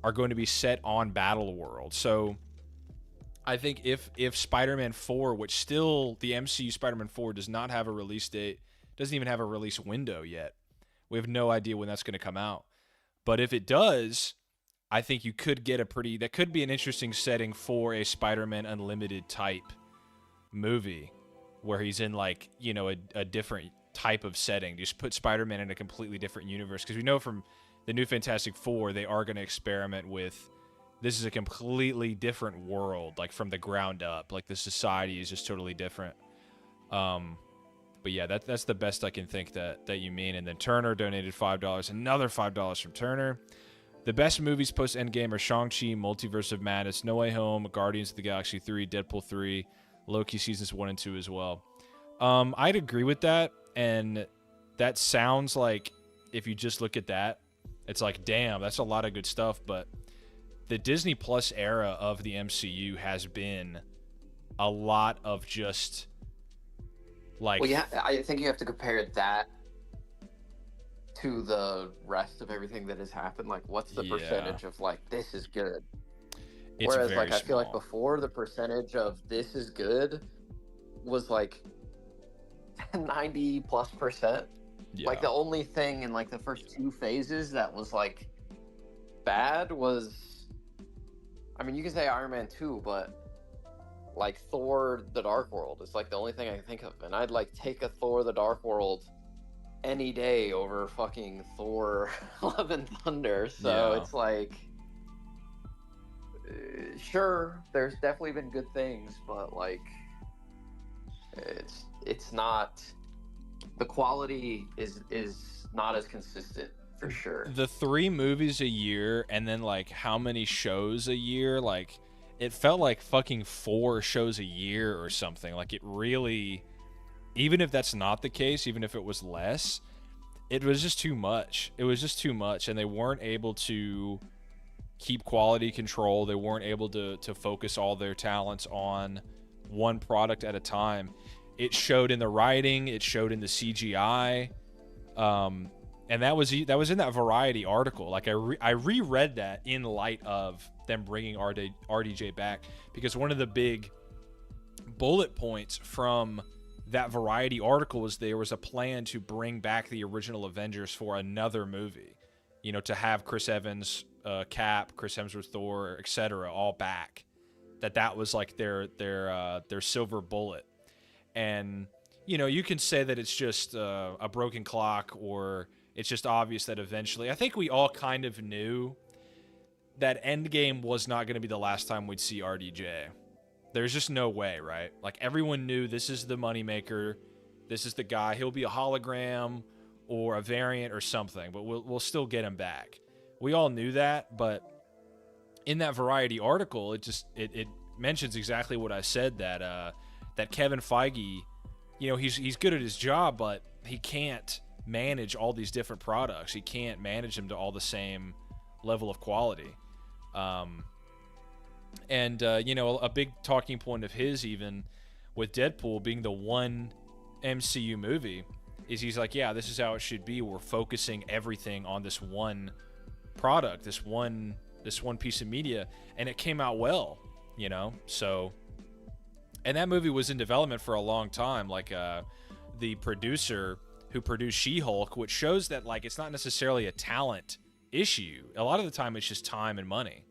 A: are going to be set on Battleworld. So I think if Spider-Man 4, which still the MCU Spider-Man 4 does not have a release date, doesn't even have a release window yet. We have no idea when that's going to come out. But if it does, I think you could get that could be an interesting setting for a Spider-Man Unlimited type movie where he's in like, you know, a different type of setting. Just put Spider-Man in a completely different universe, because we know from the new Fantastic Four they are going to experiment with, this is a completely different world, like from the ground up. Like the society is just totally different. But yeah, that's the best I can think that you mean. And then Turner donated $5, another $5 from Turner. The best movies post Endgame are Shang-Chi, Multiverse of Madness, No Way Home, Guardians of the Galaxy 3, Deadpool 3, Loki seasons 1 and 2 as well. I'd agree with that, and that sounds like, if you just look at that, it's like, damn, that's a lot of good stuff. But the Disney Plus era of the MCU has been a lot of just like,
B: well, yeah, I think you have to compare that to the rest of everything that has happened. Like, what's the percentage of like, this is good?
A: It's
B: Whereas,
A: very
B: like, I feel like
A: small.
B: before, the percentage of this is good was like 90+%.
A: Yeah.
B: Like, the only thing in like the first two phases that was like bad was, I mean, you can say Iron Man 2, but like Thor the Dark World is like the only thing I can think of. And I'd like take a Thor the Dark World any day over fucking Thor Love and Thunder. So
A: Yeah.
B: it's like, sure, there's definitely been good things, but like, it's not, the quality is not as consistent for sure.
A: The 3 movies a year and then like how many shows a year, like it felt like fucking 4 shows a year or something. Like it really, even if that's not the case, even if it was less, it was just too much. It was just too much, and they weren't able to keep quality control. They weren't able to focus all their talents on one product at a time. It showed in the writing, it showed in the CGI, and that was in that Variety article. Like I reread that in light of them bringing RDJ back, because one of the big bullet points from that Variety article was there was a plan to bring back the original Avengers for another movie. You know, to have Chris Evans, Cap, Chris Hemsworth, Thor, etc., all back. That was like their silver bullet. And you know, you can say that it's just a broken clock, or it's just obvious that eventually, I think we all kind of knew that Endgame was not going to be the last time we'd see RDJ. There's just no way, right? Like everyone knew this is the moneymaker, this is the guy. He'll be a hologram or a variant or something, but we'll still get him back. We all knew that, but in that Variety article, it mentions exactly what I said, that Kevin Feige, you know, he's good at his job, but he can't manage all these different products. He can't manage them to all the same level of quality. And you know, a big talking point of his, even with Deadpool being the one MCU movie, is he's like, yeah, this is how it should be. We're focusing everything on this one product, this one piece of media, and it came out well, you know. So, and that movie was in development for a long time. Like the producer who produced She-Hulk, which shows that like it's not necessarily a talent issue. A lot of the time, it's just time and money.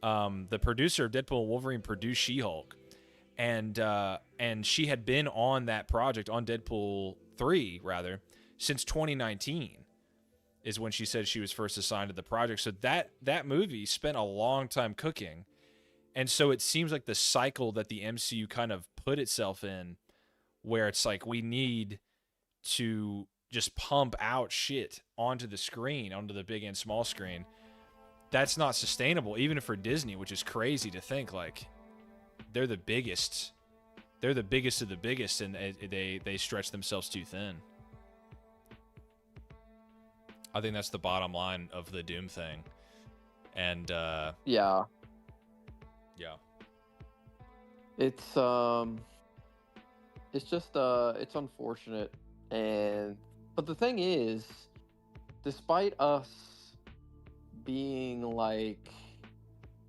A: The producer of Deadpool and Wolverine produced She-Hulk, and she had been on that project, on Deadpool 3 rather, since 2019 is when she said she was first assigned to the project. So that movie spent a long time cooking, and so it seems like the cycle that the MCU kind of put itself in, where it's like we need to just pump out shit onto the screen, onto the big and small screen. That's not sustainable, even for Disney, which is crazy to think. Like, they're the biggest of the biggest, and they stretch themselves too thin. I think that's the bottom line of the Doom thing. And
B: yeah, it's just it's unfortunate, and But the thing is, despite us being like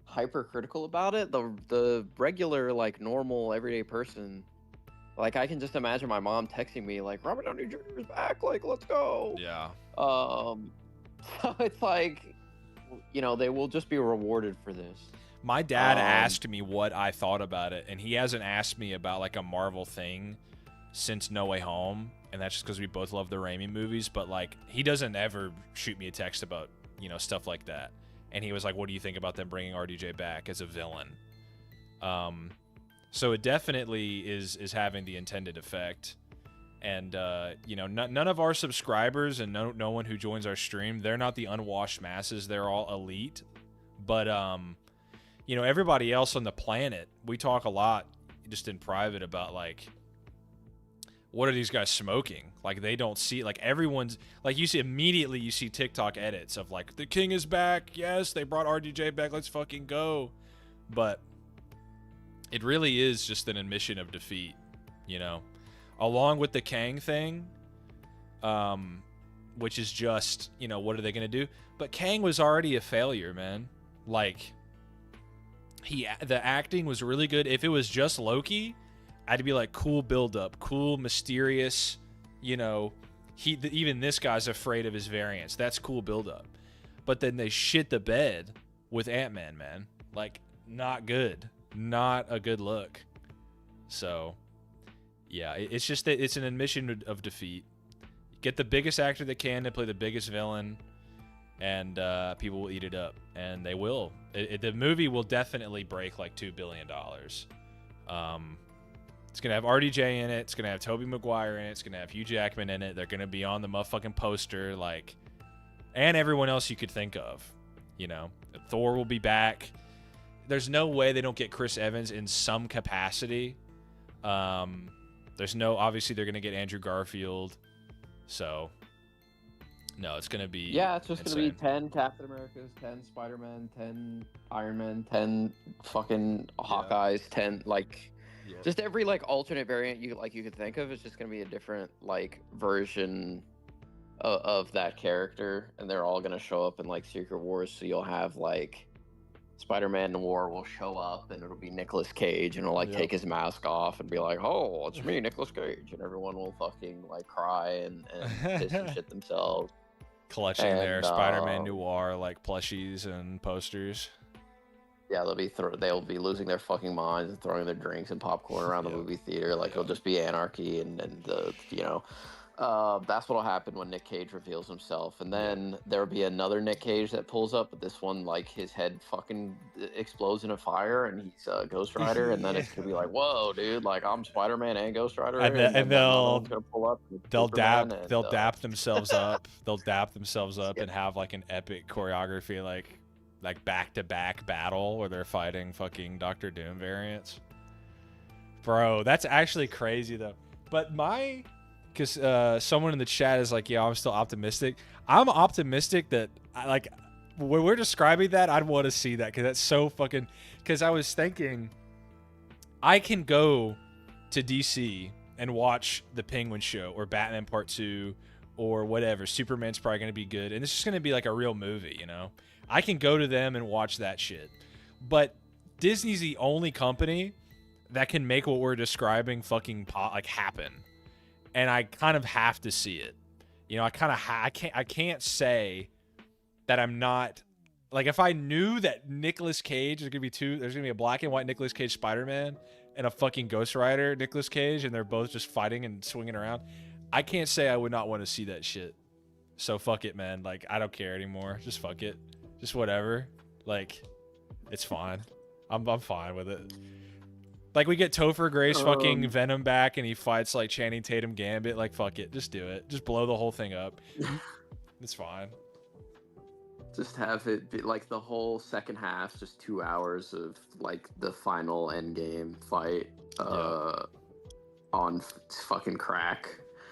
B: hypercritical about it, the regular like normal everyday person, like I can just imagine my mom texting me like Robert Downey Jr. is back, like let's go.
A: Yeah.
B: So it's like, you know, they will just be rewarded for this.
A: My dad asked me what I thought about it, and he hasn't asked me about like a Marvel thing since No Way Home, and that's just because we both love the Raimi movies. But like, he doesn't ever shoot me a text about, you know, stuff like that. And he was like, "What do you think about them bringing RDJ back as a villain?" So it definitely is having the intended effect. And you know, none of our subscribers and no one who joins our stream, they're not the unwashed masses. They're all elite. But you know, everybody else on the planet, we talk a lot just in private about like, what are these guys smoking? Like, they don't see, like, everyone's like, you see immediately, you see TikTok edits of like, the king is back, yes, they brought RDJ back, let's fucking go. But it really is just an admission of defeat, you know, along with the Kang thing, which is just, you know, what are they gonna do? But Kang was already a failure, man. Like, the acting was really good. If it was just Loki, I'd be like, cool build-up, cool, mysterious, you know, even this guy's afraid of his variants. That's cool build-up. But then they shit the bed with Ant-Man, man. Like, not good. Not a good look. So, yeah, it's just that it's an admission of defeat. Get the biggest actor that can to play the biggest villain, and people will eat it up. And they will. The movie will definitely break like $2 billion. It's going to have RDJ in it. It's going to have Tobey Maguire in it. It's going to have Hugh Jackman in it. They're going to be on the motherfucking poster, like, and everyone else you could think of. You know, Thor will be back. There's no way they don't get Chris Evans in some capacity. There's no, obviously they're going to get Andrew Garfield. So, no, it's going to be
B: it's just going to be 10 Captain Americas, 10 Spider-Man, 10 Iron Man, 10 fucking Hawkeyes, 10, like, just every, like, alternate variant you could think of is just going to be a different, like, version of that character, and they're all going to show up in, like, Secret Wars, so you'll have, like, Spider-Man Noir will show up, and it'll be Nicolas Cage, and he'll, like, take his mask off and be like, oh, it's me, Nicolas Cage, and everyone will fucking, like, cry and piss and shit themselves.
A: Clutching their Spider-Man Noir, like, plushies and posters.
B: Yeah, they'll be losing their fucking minds and throwing their drinks and popcorn around the movie theater. Like, it'll just be anarchy, and you know, that's what'll happen when Nick Cage reveals himself. And then there'll be another Nick Cage that pulls up, but this one, like, his head fucking explodes in a fire, and he's Ghost Rider. And then it's gonna be like, whoa, dude, like, I'm Spider-Man and Ghost Rider,
A: and they'll
B: gonna pull up.
A: They'll dap themselves up. They'll dap themselves up and have like an epic choreography, like back-to-back battle where they're fighting fucking Doctor Doom variants. Bro, that's actually crazy though. But because someone in the chat is like, yeah, I'm still optimistic. I'm optimistic that when we're describing that, I'd want to see that, because that's so fucking, because I was thinking I can go to DC and watch the Penguin show or Batman Part 2 or whatever. Superman's probably going to be good, and it's just going to be like a real movie, you know? I can go to them and watch that shit. But Disney's the only company that can make what we're describing fucking happen. And I kind of have to see it. You know, I can't say that I'm not, like, if I knew that Nicolas Cage, there's going to be a black and white Nicolas Cage Spider-Man and a fucking Ghost Rider Nicolas Cage, and they're both just fighting and swinging around, I can't say I would not want to see that shit. So fuck it, man. Like, I don't care anymore. Just fuck it. Just whatever. Like, it's fine. I'm fine with it. Like, we get Topher Grace fucking Venom back, and he fights like Channing Tatum Gambit. Like, fuck it. Just do it. Just blow the whole thing up. It's fine.
B: Just have it be like the whole second half, just 2 hours of like the final Endgame fight on fucking crack.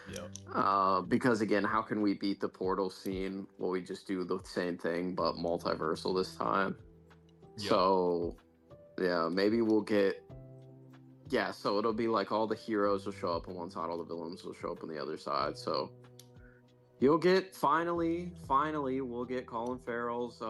A: Yeah.
B: Because again, how can we beat the portal scene? Well, we just do the same thing but multiversal this time. Yep. So yeah, maybe we'll get, so it'll be like all the heroes will show up on one side, all the villains will show up on the other side. So You'll get finally we'll get Colin Farrell's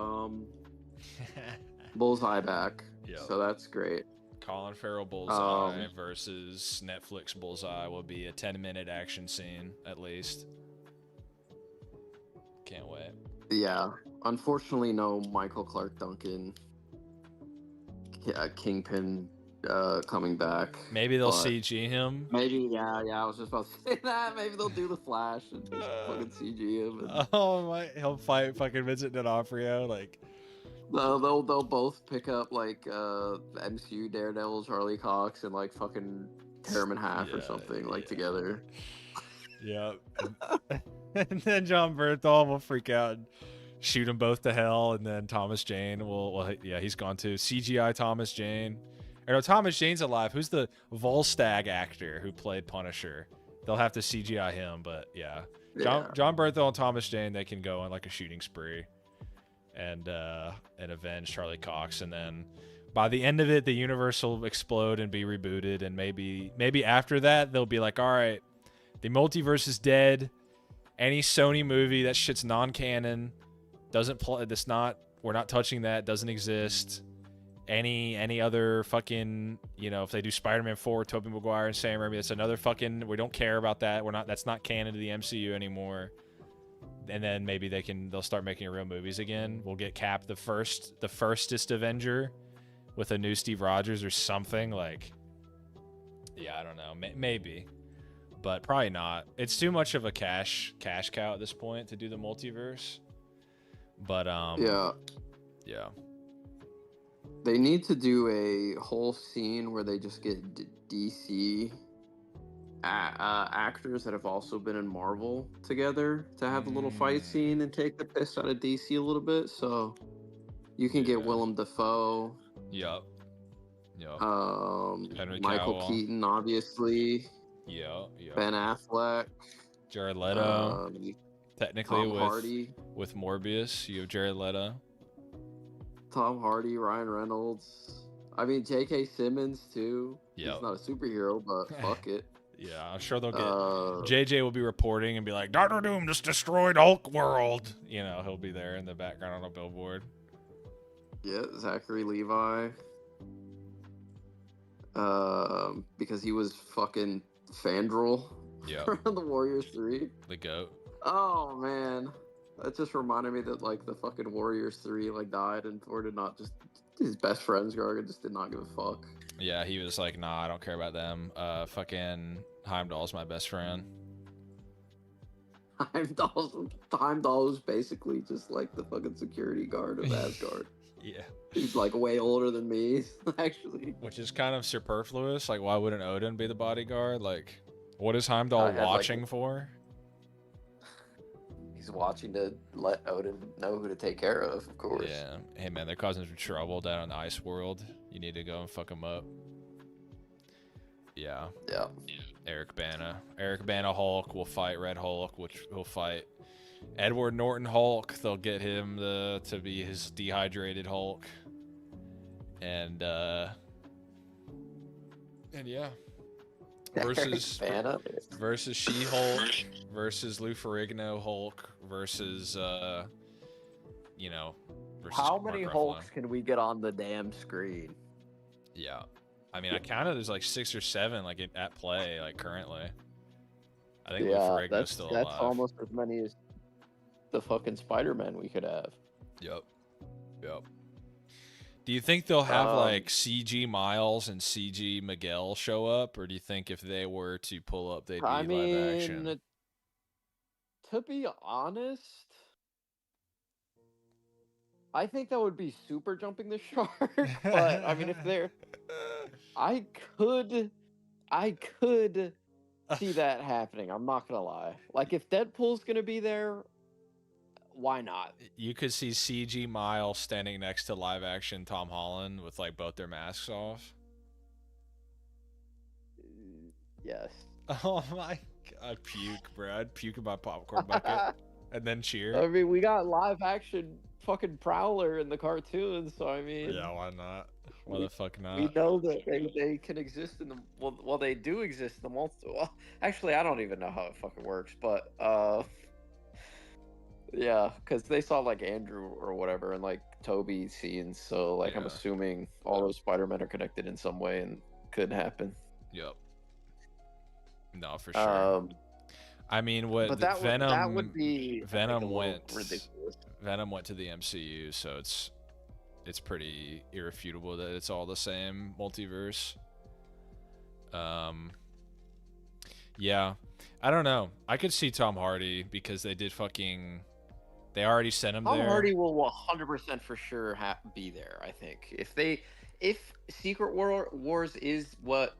B: Bullseye back.
A: Yep.
B: So that's great.
A: Colin Farrell Bullseye versus Netflix Bullseye will be a 10-minute action scene at least. Can't wait.
B: Yeah. Unfortunately, no Michael Clark Duncan Kingpin coming back.
A: Maybe they'll CG him.
B: Maybe, yeah. I was just about to say that. Maybe they'll do the Flash and just fucking CG him. And...
A: Oh my! He'll fight fucking Vincent D'Onofrio. Like,
B: they'll both pick up like the MCU Daredevil, Charlie Cox, and like fucking tear him in half or something like together.
A: Yep. And then John Bernthal will freak out and shoot them both to hell, and then Thomas Jane will he's gone too. CGI Thomas Jane. Or no, Thomas Jane's alive. Who's the Volstagg actor who played Punisher? They'll have to CGI him, but yeah. John Bernthal and Thomas Jane, they can go on like a shooting spree and avenge Charlie Cox, and then by the end of it, the universe will explode and be rebooted, and maybe after that they'll be like, all right, the multiverse is dead. Any Sony movie that shit's non-canon, doesn't play. That's not. We're not touching that. Doesn't exist. Any other fucking, if they do Spider-Man 4, Tobey Maguire and Sam Raimi, that's another fucking. We don't care about that. We're not. That's not canon to the MCU anymore. And then maybe they'll start making real movies again. We'll get Cap, the firstest Avenger, with a new Steve Rogers or something like. Yeah, I don't know. Maybe. But probably not. It's too much of a cash cow at this point to do the multiverse. But yeah.
B: They need to do a whole scene where they just get DC actors that have also been in Marvel together to have a little fight scene and take the piss out of DC a little bit. So you can get Willem Dafoe.
A: Yep.
B: Michael Keaton, obviously.
A: Yeah.
B: Ben Affleck,
A: Jared Leto, technically
B: Tom Hardy.
A: With Morbius, you have Jared Leto,
B: Tom Hardy, Ryan Reynolds. I mean, J.K. Simmons too. He's not a superhero, but fuck it.
A: Yeah, I'm sure they'll get. JJ will be reporting and be like, "Doctor Doom just destroyed Hulk World." He'll be there in the background on a billboard.
B: Yeah, Zachary Levi. Because he was fucking Fandral from the Warriors 3.
A: The GOAT.
B: Oh man, that just reminded me that like the fucking Warriors 3 like died, and Thor did not just his best friends Gargan just did not give a fuck.
A: Yeah, he was like, nah, I don't care about them. Fucking Heimdall's my best friend.
B: Heimdall was basically just like the fucking security guard of Asgard.
A: Yeah.
B: He's like way older than me, actually.
A: Which is kind of superfluous. Like, why wouldn't Odin be the bodyguard? Like, what is Heimdall watching for?
B: He's watching to let Odin know who to take care of course.
A: Yeah. Hey, man, they're causing some trouble down in the ice world. You need to go and fuck them up. Yeah. Eric Bana Hulk will fight Red Hulk, which will fight Edward Norton Hulk. They'll get him to be his dehydrated Hulk. And yeah. Versus She-Hulk versus Lou Ferrigno Hulk versus versus
B: how many Hulks can we get on the damn screen?
A: Yeah. I mean, I counted there's like 6 or 7 like at play like currently. I think Lou Ferrigno's still alive.
B: That's almost as many as the fucking Spider-Man we could have.
A: Yep. Do you think they'll have like CG Miles and CG Miguel show up, or do you think if they were to pull up, they'd be live action?
B: To be honest, I think that would be super jumping the shark. But I mean, if they're, I could see that happening. I'm not gonna lie. Like, if Deadpool's gonna be there, why not?
A: You could see CG Miles standing next to live action Tom Holland with like both their masks off.
B: Yes.
A: Oh my god, puke, bro. I'd puke in my popcorn bucket and then cheer.
B: I mean, we got live action fucking Prowler in the cartoon, so I mean.
A: Yeah, why not? Why the fuck not?
B: We know that they can exist in the well, they do exist in the multiple. Well, actually, I don't even know how it fucking works, but Yeah, because they saw like Andrew or whatever and like Toby scenes, so like I'm
A: Yeah.
B: assuming all those Spider-Men are connected in some way and could happen.
A: Yep. No, for sure.
B: Um,
A: I mean, what
B: but
A: the
B: that would be like a
A: Venom
B: little
A: went
B: ridiculous.
A: Venom went to the MCU, so it's pretty irrefutable that it's all the same multiverse. Yeah, I don't know. I could see Tom Hardy because they already sent him
B: Tom
A: there.
B: Hardy will 100% for sure be there. I think if Secret Wars is what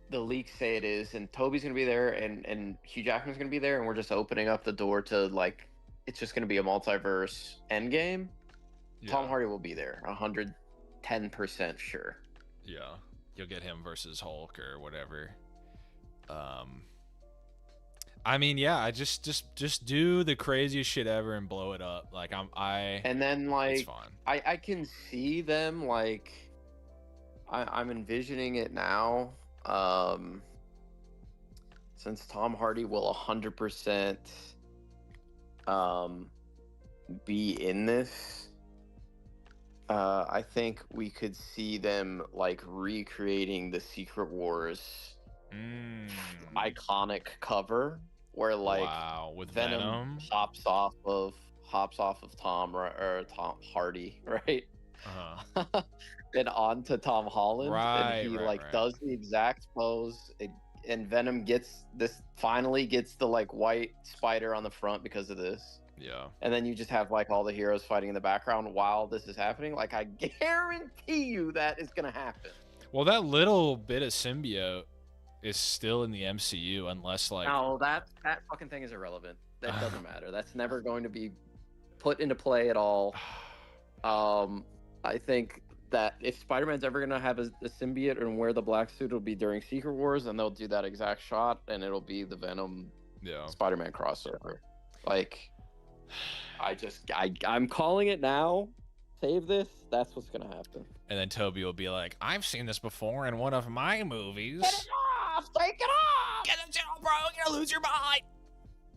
B: the leaks say it is, and Toby's gonna be there, and Hugh Jackman's gonna be there, and we're just opening up the door to like it's just gonna be a multiverse endgame. Tom
A: Yeah,
B: Hardy will be there, 110% sure.
A: yeah, you'll get him versus Hulk or whatever. I mean, yeah, I just do the craziest shit ever and blow it up. Like
B: And then
A: it's
B: like
A: fine.
B: I can see them like I'm envisioning it now. Since Tom Hardy will 100% be in this, I think we could see them like recreating the Secret Wars iconic cover where like
A: Wow, with
B: Venom
A: Venom.
B: hops off of or Tom Hardy, right?
A: Uh-huh.
B: And on to Tom Holland, and
A: Right,
B: he
A: right,
B: like
A: right.
B: does the exact pose, and Venom finally gets the like white spider on the front because of this.
A: Yeah.
B: And then you just have like all the heroes fighting in the background while this is happening. Like I guarantee you that is gonna happen.
A: Well, that little bit of symbiote is still in the MCU unless like
B: No, that fucking thing is irrelevant. That doesn't matter. That's never going to be put into play at all. I think that if Spider-Man's ever gonna have a symbiote and wear the black suit, it'll be during Secret Wars, and they'll do that exact shot, and it'll be the Venom
A: yeah.
B: Spider-Man crossover. Like, I'm calling it now. Save this. That's what's gonna happen.
A: And then Toby will be like, I've seen this before in one of my movies.
B: Get it off! Take it off!
A: Get it down, bro! You're gonna lose your mind.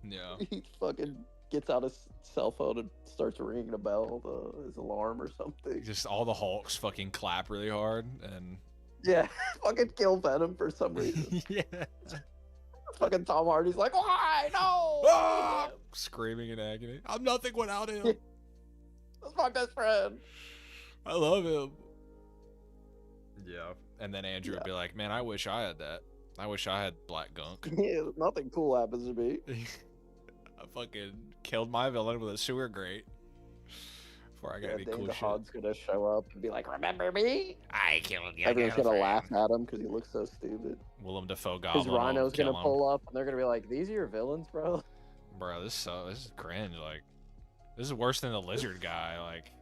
A: Yeah.
B: He fucking gets out his cell phone and starts ringing a bell, his alarm or something.
A: Just all the Hulks fucking clap really hard and
B: Yeah, fucking kill Venom for some reason.
A: yeah.
B: Fucking Tom Hardy's like, why? No!
A: Ah! Screaming in agony. I'm nothing without him.
B: That's my best friend.
A: I love him. Yeah. And then Andrew would be like, man, I wish I had that. I wish I had black gunk.
B: Yeah, nothing cool happens to me.
A: I fucking killed my villain with a sewer grate. Before I got any
B: Dane
A: cool shit.
B: DeHaan's gonna show up and be like, remember me?
A: I killed your
B: Everyone's gonna
A: girlfriend.
B: laugh at him because he looks so stupid.
A: Willem Dafoe Goblin.
B: His
A: will
B: Rhino's
A: kill
B: gonna
A: him.
B: pull up and they're gonna be like, these are your villains, bro.
A: Bro, this is cringe. Like, this is worse than the lizard guy. Like,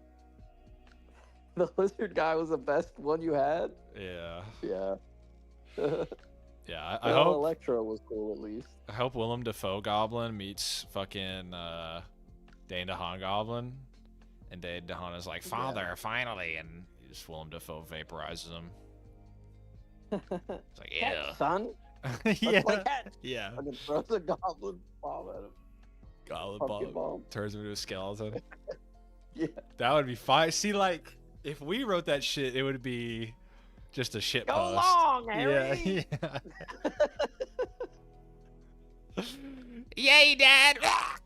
B: The lizard guy was the best one you had?
A: yeah,
B: Yeah.
A: yeah. I
B: Well,
A: hope
B: Electro was cool at least.
A: I hope Willem Dafoe Goblin meets fucking Dane DeHaan Goblin, and Dane DeHaan is like, "Father, finally!" and just Willem Dafoe vaporizes him. It's like, yeah,
B: Catch, son.
A: yeah,
B: Like catch.
A: yeah.
B: And then throws a goblin bomb at him.
A: Goblin
B: Pumpkin bomb.
A: turns him into a skeleton.
B: Yeah.
A: That would be fine. See, like, if we wrote that shit, it would be just a shit
B: Go
A: post.
B: long, Harry.
A: Yeah. Yay, Dad!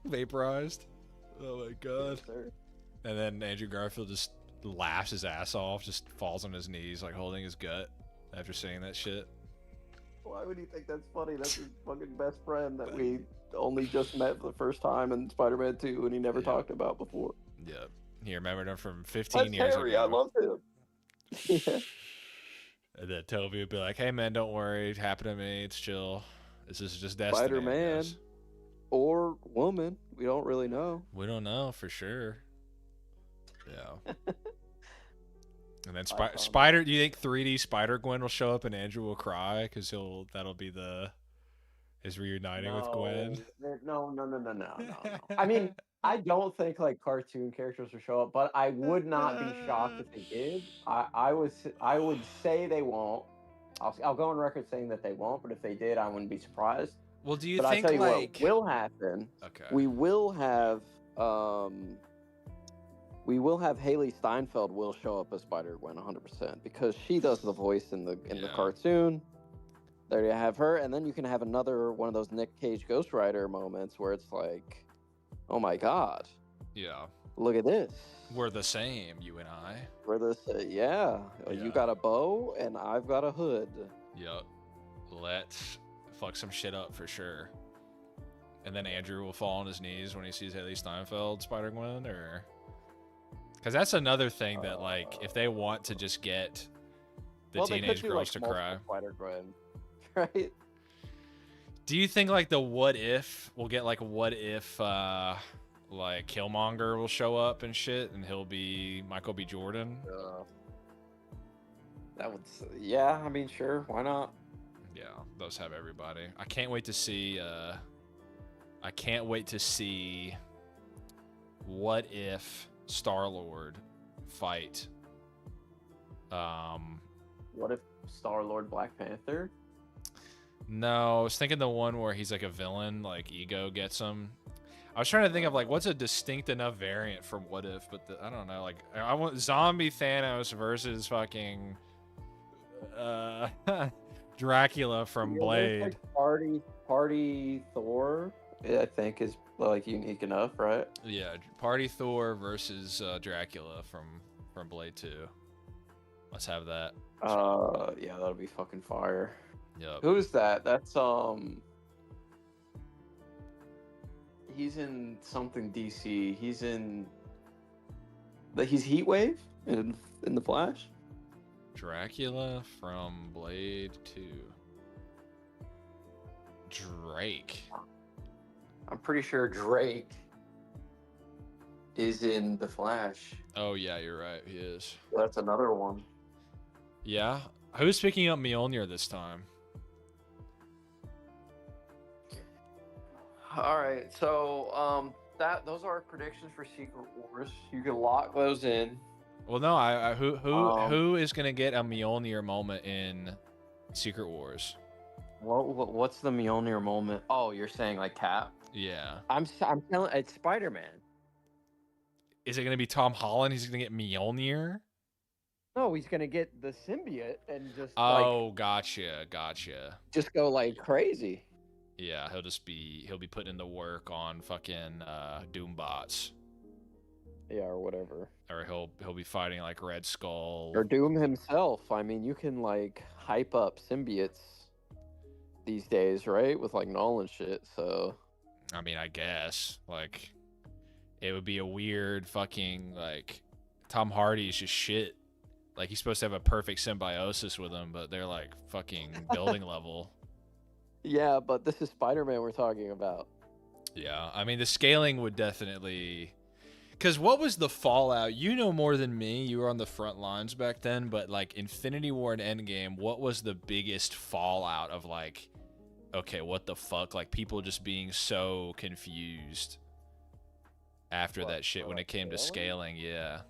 A: Vaporized. Oh my god.
B: Yes, sir.
A: And then Andrew Garfield just laughs his ass off, just falls on his knees, like holding his gut after saying that shit.
B: Why would he think that's funny? That's his fucking best friend that we only just met for the first time in Spider-Man 2 and he never
A: Yeah.
B: talked about before.
A: Yeah. He remembered him from 15
B: That's
A: years
B: Harry,
A: ago.
B: I love him. Yeah.
A: And then Toby would be like, hey man, don't worry, it happened to me, it's chill. This is just destiny. I
B: Spider-Man.
A: guess."
B: Or woman. We don't really know.
A: We don't know for sure. Yeah. And then
B: Iconic.
A: Spider, do you think 3D Spider-Gwen will show up and Andrew will cry because that'll be his reuniting with Gwen?
B: No. I mean, I don't think like cartoon characters will show up, but I would not be shocked if they did. I would say they won't. I'll go on record saying that they won't, but if they did, I wouldn't be surprised.
A: Well, do you
B: But I
A: think
B: tell you
A: like
B: what will happen.
A: okay,
B: We will have we will have Haley Steinfeld will show up as Spider-Gwen 100% because she does the voice in the
A: Yeah.
B: cartoon. There you have her, and then you can have another one of those Nick Cage Ghost Rider moments where it's like, oh my god,
A: Yeah.
B: look at this.
A: We're the same, you and I.
B: We're this, yeah.
A: Yeah.
B: You got a bow and I've got a hood.
A: Yep. Let's fuck some shit up for sure. And then Andrew will fall on his knees when he sees Haley Steinfeld Spider-Gwen, or because that's another thing that like if they want to just get the teenage girls to cry.
B: Spider-Gwen, right?
A: Do you think like the what if we'll get like what if like Killmonger will show up and shit and he'll be Michael B. Jordan?
B: That would, yeah. I mean, sure, why not?
A: Yeah, those have everybody. I can't wait to see. I can't wait to see what if Star-Lord fight.
B: What if Star-Lord Black Panther?
A: No, I was thinking the one where he's like a villain, like Ego gets him. I was trying to think of like what's a distinct enough variant from what if, but I don't know. Like I want zombie Thanos versus fucking Dracula from Blade.
B: Like party Thor, I think is like unique enough, right?
A: Yeah, Party Thor versus Dracula from Blade 2. Let's have that.
B: Yeah, that'll be fucking fire.
A: Yep.
B: Who's that? That's he's in something DC. He's Heatwave in the Flash.
A: Dracula from Blade 2. Drake.
B: I'm pretty sure Drake is in the Flash.
A: Oh yeah, you're right. He is.
B: That's another one.
A: Yeah. Who's picking up Mjolnir this time?
B: All right, so those are our predictions for Secret Wars. You can lock those in.
A: Well, no. Who is gonna get a Mjolnir moment in Secret Wars?
B: What's the Mjolnir moment? Oh, you're saying like Cap?
A: Yeah.
B: I'm telling it's Spider-Man.
A: Is it gonna be Tom Holland? He's gonna get Mjolnir?
B: No, he's gonna get the symbiote and just
A: Oh, gotcha.
B: just go like crazy.
A: Yeah, he'll be putting in the work on fucking Doombots.
B: Yeah, or whatever.
A: Or he'll be fighting like Red Skull.
B: Or Doom himself. I mean, you can like hype up symbiotes these days, right? With like Nolan shit. So
A: I mean, I guess like it would be a weird fucking like Tom Hardy's just shit. Like he's supposed to have a perfect symbiosis with him, but they're like fucking building level.
B: yeah, but this is Spider-Man we're talking about.
A: Yeah, I mean the scaling would definitely. Because what was the fallout? You know more than me. You were on the front lines back then. But like Infinity War and Endgame, what was the biggest fallout of like, okay, what the fuck? Like people just being so confused after that shit when it came to scaling. Yeah.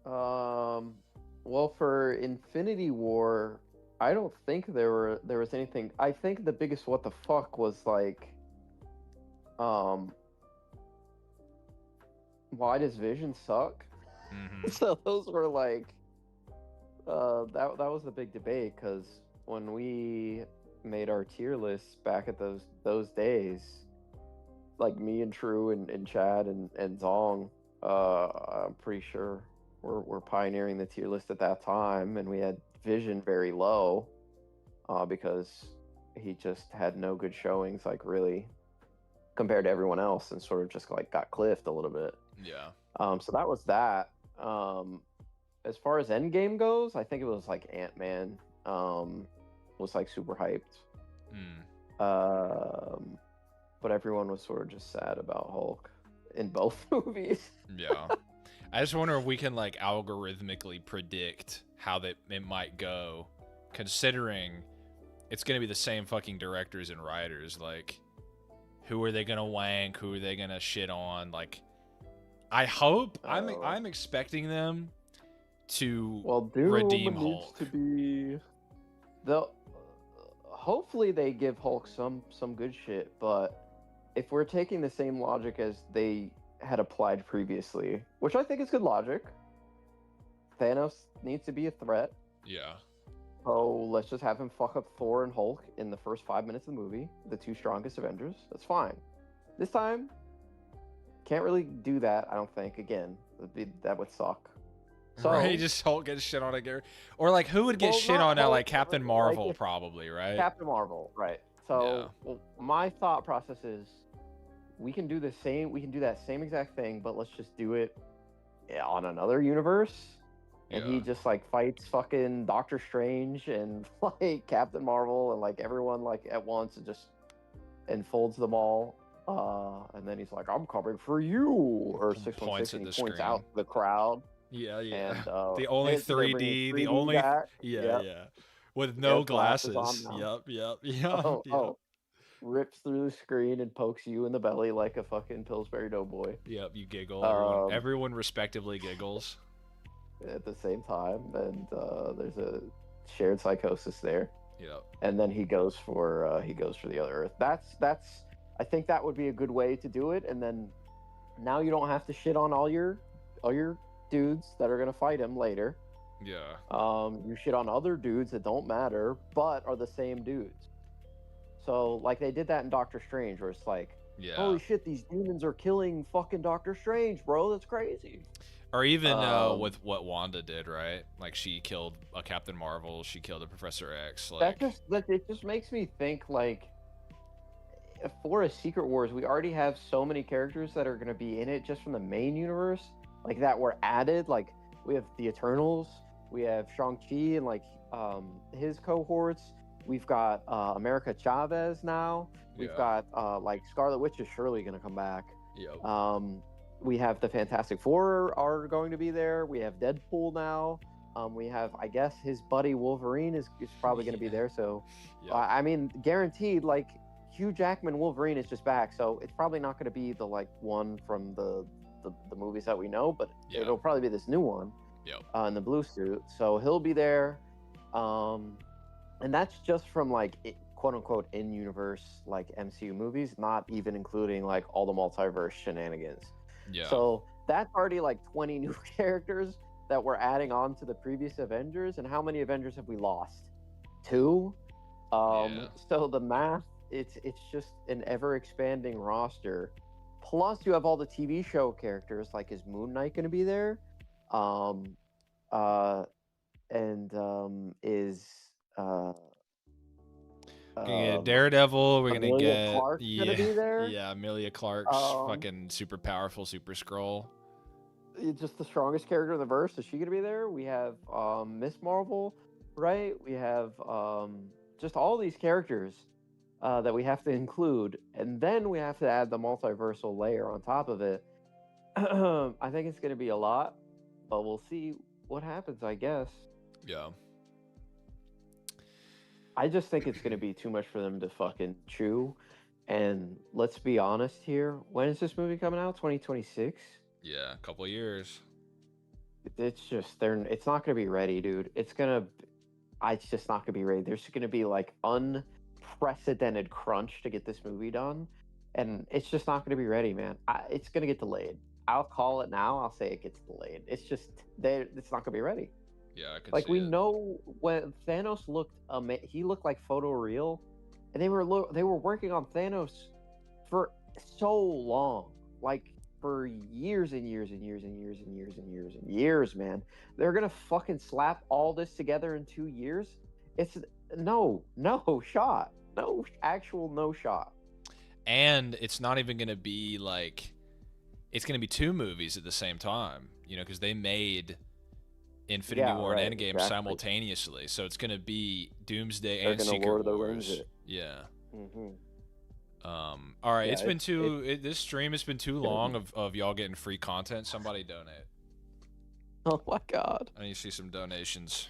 B: Well, for Infinity War, I don't think there was anything. I think the biggest what the fuck was like, why does Vision suck?
A: Mm-hmm.
B: So those were like, that was the big debate because when we made our tier lists back at those days, like me and True and Chad and Zong, I'm pretty sure we're pioneering the tier list at that time, and we had Vision very low, because he just had no good showings, like really compared to everyone else, and sort of just like got cliffed a little bit.
A: Yeah.
B: So that was that. As far as Endgame goes, I think it was like Ant-Man was like super hyped. But everyone was sort of just sad about Hulk in both movies.
A: Yeah. I just wonder if we can like algorithmically predict how it might go, considering it's going to be the same fucking directors and writers. Like, who are they going to wank? Who are they going to shit on? Like, I hope I'm expecting them to
B: Doom
A: redeem
B: needs
A: Hulk.
B: to be hopefully they give Hulk some good shit, but if we're taking the same logic as they had applied previously, which I think is good logic, Thanos needs to be a threat.
A: Yeah.
B: So let's just have him fuck up Thor and Hulk in the first 5 minutes of the movie, the two strongest Avengers. That's fine. This time, can't really do that. I don't think. Again, that would suck. So,
A: right, just Hulk gets shit on again, or like who would get
B: well,
A: shit
B: not
A: on now?
B: Hulk,
A: Like Captain Marvel,
B: like,
A: probably, right?
B: Captain Marvel, right? So my thought process is, we can do the same. We can do that same exact thing, but let's just do it on another universe. And he just like fights fucking Doctor Strange and like Captain Marvel and like everyone like at once and just enfolds them all. And then he's like, "I'm coming for you," or 616, and he points out the crowd.
A: Yeah,
B: And
A: the only 3D, the only
B: back.
A: yeah, with no glasses.
B: On
A: Yep.
B: Oh, rips through the screen and pokes you in the belly like a fucking Pillsbury Doughboy.
A: Yep, you giggle. Everyone respectively giggles
B: at the same time, and there's a shared psychosis there.
A: Yep.
B: And then he goes for the other Earth. That's I think that would be a good way to do it. And then now you don't have to shit on all your dudes that are gonna fight him later.
A: Yeah.
B: You shit on other dudes that don't matter but are the same dudes. So like they did that in Doctor Strange, where it's like, holy shit, these demons are killing fucking Doctor Strange, bro. That's crazy.
A: Or even with what Wanda did, right? Like she killed a Captain Marvel, she killed a Professor X. Like
B: it just makes me think like, for a Secret Wars, we already have so many characters that are going to be in it just from the main universe, like that were added. Like we have the Eternals, we have Shang-Chi and like his cohorts. We've got America Chavez now. We've got like Scarlet Witch is surely going to come back.
A: Yep.
B: We have the Fantastic Four are going to be there. We have Deadpool now. We have, I guess, his buddy Wolverine is probably going to be there. So, I mean, guaranteed, like, Hugh Jackman Wolverine is just back. So it's probably not going to be the like one from the movies that we know, but it'll probably be this new one. In the blue suit. So he'll be there. And that's just from like quote unquote in universe like MCU movies, not even including like all the multiverse shenanigans. So that's already like 20 new characters that we're adding on to the previous Avengers. And how many Avengers have we lost? 2. So the math, it's just an ever expanding roster. Plus you have all the TV show characters. Like, is Moon Knight going to be there?
A: Daredevil. We're gonna get
B: Clark's gonna be there.
A: Yeah, Emilia Clarke's fucking super powerful Super Skrull.
B: Just the strongest character in the verse. Is she gonna be there? We have Miss Marvel, right? We have just all these characters that we have to include, and then we have to add the multiversal layer on top of it. I think it's gonna be a lot, but we'll see what happens, I guess.
A: Yeah.
B: I just think it's going to be too much for them to fucking chew. And let's be honest here. When is this movie coming out? 2026?
A: Yeah, a couple of years.
B: It's just, it's not going to be ready, dude. It's just not going to be ready. There's going to be like unprecedented crunch to get this movie done. And it's just not going to be ready, man. It's going to get delayed. I'll call it now. I'll say it gets delayed. It's just, it's not going to be ready.
A: Yeah, I could
B: like
A: see
B: we
A: it.
B: know when Thanos looked, he looked like photoreal, and they were working on Thanos for so long, like for years and years and years and years and years and years and years, man. They're gonna fucking slap all this together in 2 years? It's no shot, no shot.
A: And it's not even gonna be like, it's gonna be 2 movies at the same time, you know, because they made Infinity War and Endgame simultaneously, so it's gonna be Doomsday and Secret Wars. Yeah. All right, it's been this stream has been too long of y'all getting free content. Somebody donate.
B: Oh my god,
A: I need to see some donations.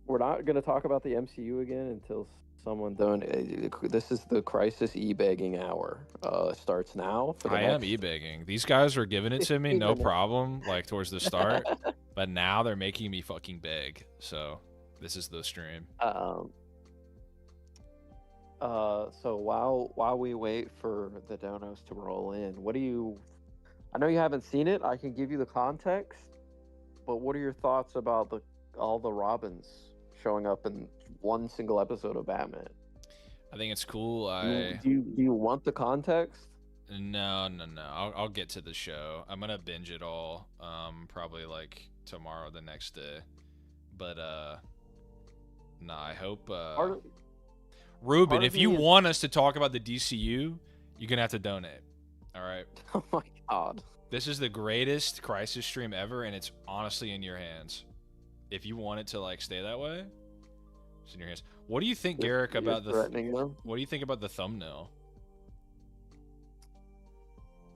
B: We're not gonna talk about the MCU again until someone donates. This is the crisis e-begging hour. Starts now.
A: I am e-begging. These guys were giving it to me, no problem, like towards the start. But now they're making me fucking beg. So this is the stream.
B: So while we wait for the donos to roll in, what do you? I know you haven't seen it. I can give you the context, but what are your thoughts about the all the Robins showing up in one single episode of Batman?
A: I think it's cool.
B: Do you want the context?
A: No. I'll get to the show. I'm gonna binge it all. Probably like tomorrow, the next day. But nah. I hope.
B: Part of,
A: Ruben,
B: part of
A: if you
B: me is,
A: want us to talk about the DCU, you're gonna have to donate. All right.
B: oh my god.
A: This is the greatest Crisis stream ever, and it's honestly in your hands. If you want it to like stay that way, it's in your hands. What do you think, Garrick,
B: You're
A: about
B: threatening them?
A: what do you think about the thumbnail?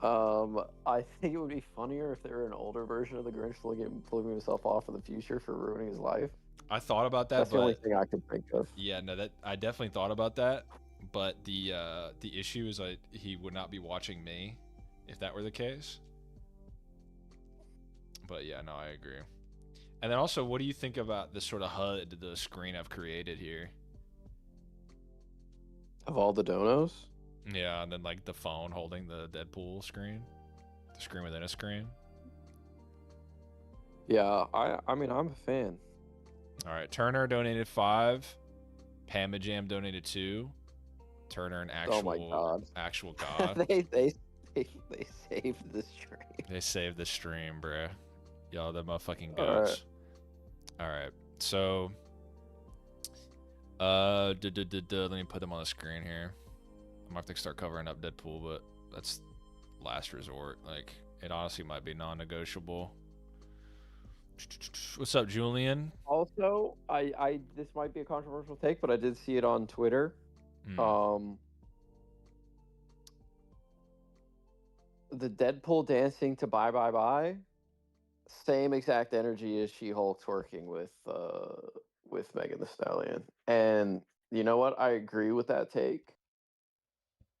B: I think it would be funnier if there were an older version of the Grinch flipping himself off in the future for ruining his life.
A: I thought about that,
B: That's the only
A: but
B: thing I could think of.
A: yeah, no, that I definitely thought about that. But the issue is he would not be watching me if that were the case. But yeah, no, I agree. And then also, what do you think about the sort of HUD, the screen I've created here?
B: Of all the donos?
A: Yeah, and then like the phone holding the Deadpool screen, the screen within a screen.
B: Yeah, I mean I'm a fan.
A: All right, Turner donated 5, Pamajam donated 2. Turner, an
B: Oh my god.
A: actual god.
B: they saved the stream.
A: They saved the stream, bruh. Y'all, the motherfucking
B: All
A: goats. All right, so let me put them on the screen here. I'm gonna have to start covering up Deadpool, but that's last resort. Like, it honestly might be non-negotiable. What's up, Julian?
B: Also, I this might be a controversial take, but I did see it on Twitter. The Deadpool dancing to Bye Bye Bye, same exact energy as She-Hulk twerking with Megan Thee Stallion. And you know what? I agree with that take.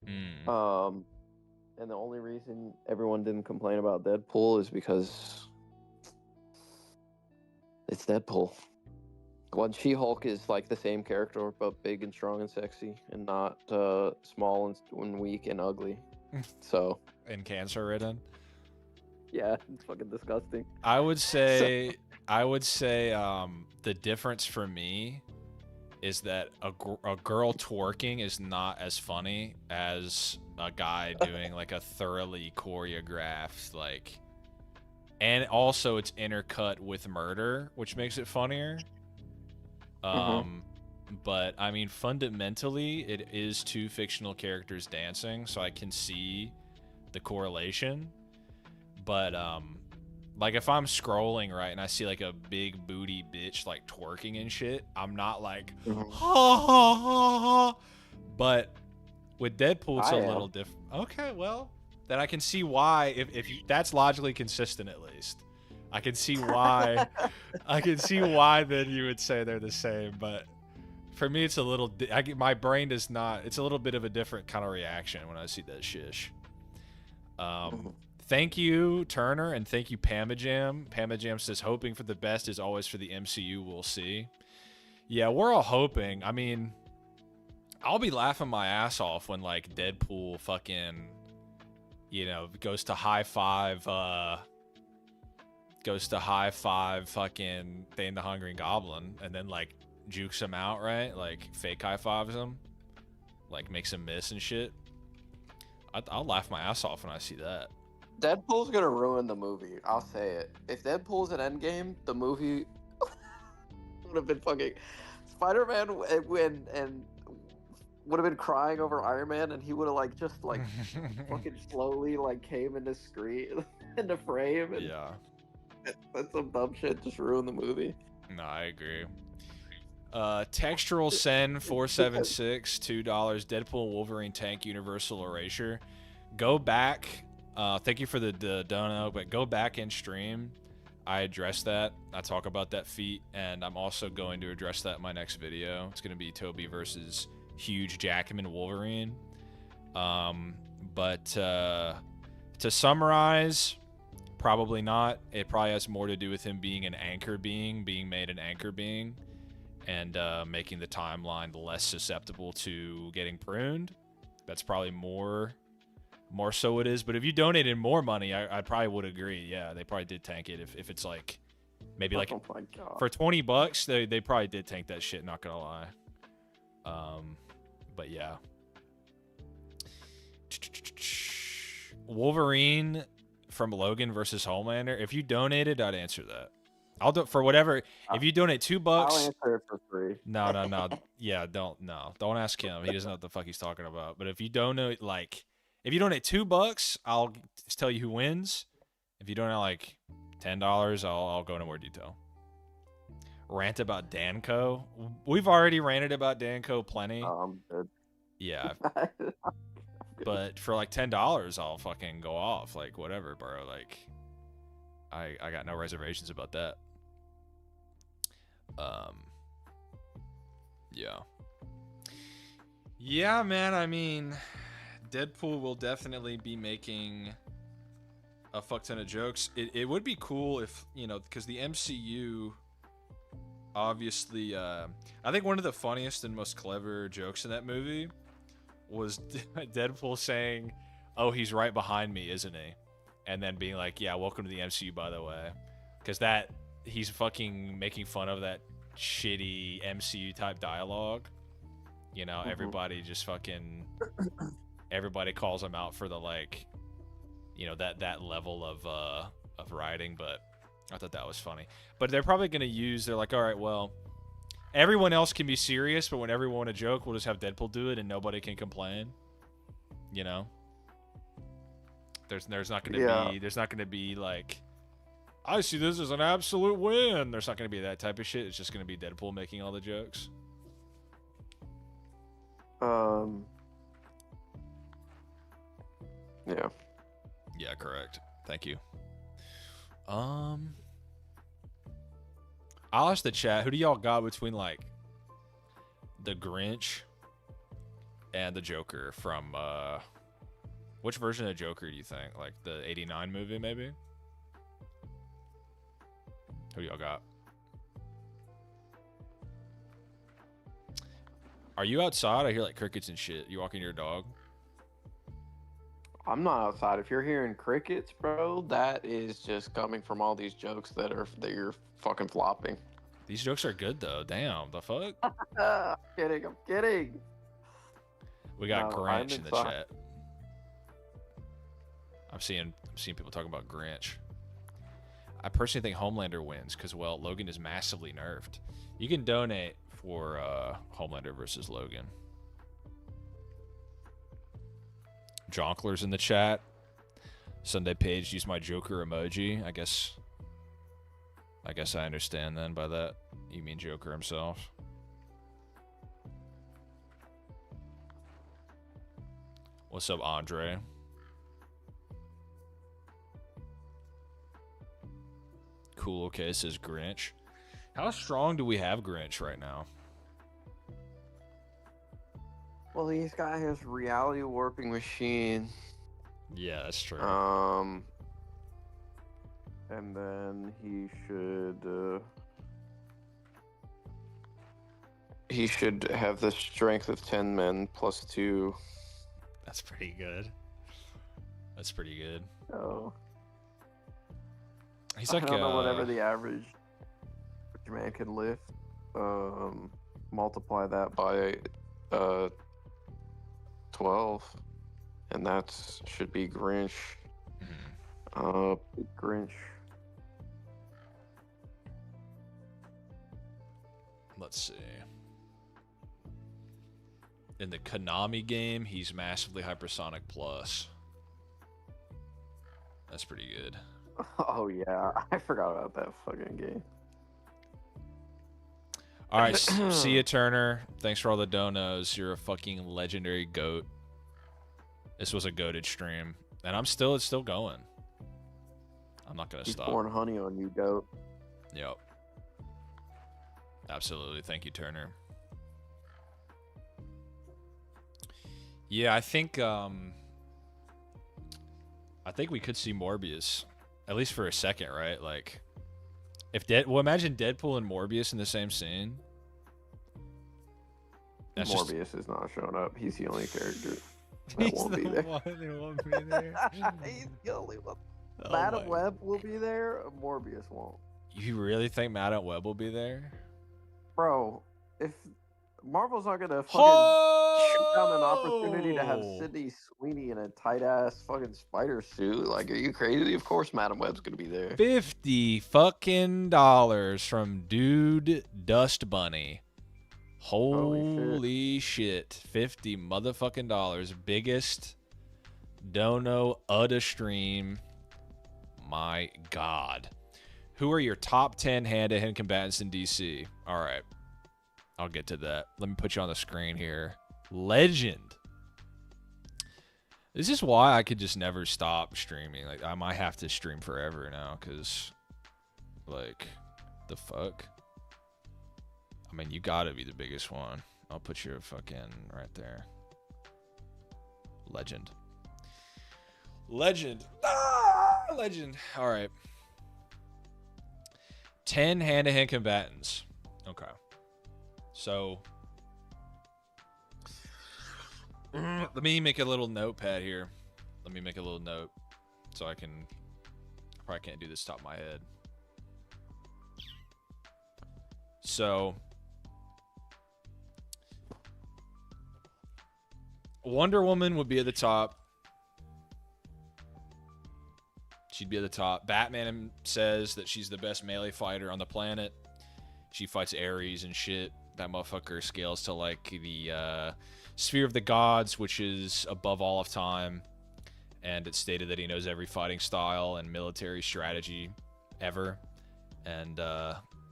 B: And the only reason everyone didn't complain about Deadpool is because it's Deadpool. When She-Hulk is like the same character, but big and strong and sexy, and not small and weak and ugly. So.
A: And cancer ridden.
B: Yeah, it's fucking disgusting.
A: I would say the difference for me is that a girl twerking is not as funny as a guy doing like a thoroughly choreographed like, and also it's intercut with murder, which makes it funnier. But I mean, fundamentally, it is two fictional characters dancing, so I can see the correlation. But like if I'm scrolling right and I see like a big booty bitch like twerking and shit, I'm not like ha ha ha ha. But with Deadpool, it's a little different. Okay, well then I can see why if you, that's logically consistent at least. I can see why. I can see why then you would say they're the same, but for me it's a little. My brain does not. It's a little bit of a different kind of reaction when I see that shish. Thank you, Turner, and thank you, Pamajam. Pamajam says, hoping for the best is always for the MCU. We'll see. Yeah, we're all hoping. I mean, I'll be laughing my ass off when, like, Deadpool fucking, you know, goes to high five fucking Thane the Hungry Goblin and then, like, jukes him out, right? Like, fake high fives him. Like, makes him miss and shit. I'll laugh my ass off when I see that.
B: Deadpool's gonna ruin the movie. I'll say it. If Deadpool's an Endgame, the movie would have been fucking Spider-Man and would have been crying over Iron Man, and he would have like just like fucking slowly like came into screen into frame. And
A: Yeah,
B: that's some dumb shit. Just ruin the movie.
A: no, I agree. Textural Sen 476 $2. Deadpool Wolverine Tank Universal Erasure. Go back. Thank you for the dono, but go back and stream. I addressed that. I talk about that feat, and I'm also going to address that in my next video. It's going to be Toby versus Huge Jackman Wolverine. But to summarize, probably not. It probably has more to do with him being an anchor being, being made an anchor being. and making the timeline less susceptible to getting pruned. That's probably more so it is. But if you donated more money, I probably would agree. Yeah, they probably did tank it. If it's like maybe like
B: Oh my god.
A: for $20, they probably did tank that shit. Not gonna lie. But yeah. Wolverine from Logan versus Homelander. If you donated, I'd answer that. I'll do for whatever. If you donate $2,
B: I'll answer it for free.
A: no. Yeah, don't ask him. He doesn't know what the fuck he's talking about. But if you donate if you donate $2, I'll just tell you who wins. If you donate like $10, I'll go into more detail. Rant about Danco. We've already ranted about Danco plenty.
B: I'm good.
A: Yeah. But for like $10, I'll fucking go off. Like whatever, bro. Like I got no reservations about that. Yeah. Yeah, man, I mean, Deadpool will definitely be making a fuck ton of jokes. It would be cool if, you know, because the MCU obviously I think one of the funniest and most clever jokes in that movie was Deadpool saying, "Oh, he's right behind me, isn't he?" And then being like, "Yeah, welcome to the MCU, by the way." Because he's fucking making fun of that shitty MCU type dialogue. You know, everybody just fucking everybody calls him out for the, like, you know, that level of writing, but I thought that was funny. But they're probably gonna they're like, all right, well, everyone else can be serious, but when everyone want to joke, we'll just have Deadpool do it and nobody can complain. You know? There's not gonna be like, I see this as an absolute win. There's not gonna be that type of shit. It's just gonna be Deadpool making all the jokes.
B: Yeah.
A: Yeah, correct. Thank you. I'll ask the chat, who do y'all got between like the Grinch and the Joker from which version of Joker do you think? Like the 89 movie maybe? Who do y'all got? Are you outside? I hear like crickets and shit. You walking your dog?
B: I'm not outside. If you're hearing crickets, bro, that is just coming from all these jokes that you're fucking flopping.
A: These jokes are good though. Damn, the fuck?
B: I'm kidding.
A: We got
B: No,
A: Grinch in the chat. I'm seeing people talking about Grinch. I personally think Homelander wins because, well, Logan is massively nerfed. You can donate for Homelander versus Logan. Jonkler's in the chat. Sunday Page used my Joker emoji. I guess I understand then by that. You mean Joker himself. What's up, Andre? Cool, okay, it says Grinch. How strong do we have Grinch right now?
B: Well, he's got his reality warping machine.
A: Yeah, that's true.
B: And then he should have the strength of 10 men plus 2.
A: That's pretty good. That's pretty good.
B: Oh.
A: He's like
B: I don't know, whatever the average man can lift. Multiply that by 12, and that should be Grinch. Grinch.
A: Let's see. In the Konami game, he's massively hypersonic plus. That's pretty good.
B: Oh yeah, I forgot about that fucking game.
A: All right, see ya, Turner. Thanks for all the donos. You're a fucking legendary goat. This was a goated stream, and it's still going. I'm not gonna stop.
B: Pouring honey on you, goat.
A: Yep. Absolutely. Thank you, Turner. Yeah, I think we could see Morbius, at least for a second, right? Like, imagine Deadpool and Morbius in the same scene. That's just
B: Morbius is not showing up. He's the only character that
A: he's
B: won't
A: the
B: be there.
A: one who won't be there.
B: He's the only one.
A: Oh
B: Madam
A: my-
B: Web will be there. Morbius won't.
A: You really think Madam Web will be there?
B: Bro, if Marvel's not gonna fucking shoot down an opportunity to have
A: Oh!
B: Sydney Sweeney in a tight ass fucking spider suit, like, are you crazy? Of course, Madam Web's gonna be there.
A: $50 fucking dollars from Dude Dust Bunny. Holy shit. 50 motherfucking dollars. Biggest dono of the stream. My God. Who are your top 10 hand-to-hand combatants in DC? All right. I'll get to that. Let me put you on the screen here. Legend. This is why I could just never stop streaming. Like, I might have to stream forever now, because, like, the fuck? I mean, you gotta be the biggest one. I'll put your fucking right there. Legend. Legend. Ah, legend. All right. 10 hand-to-hand combatants. Okay. So, let me make a little notepad here. Let me make a little note so I probably can't do this top of my head. So, Wonder Woman would be at the top. She'd be at the top. Batman says that she's the best melee fighter on the planet. She fights Ares and shit. That motherfucker scales to, like, the sphere of the gods, which is above all of time. And it's stated that he knows every fighting style and military strategy ever. And,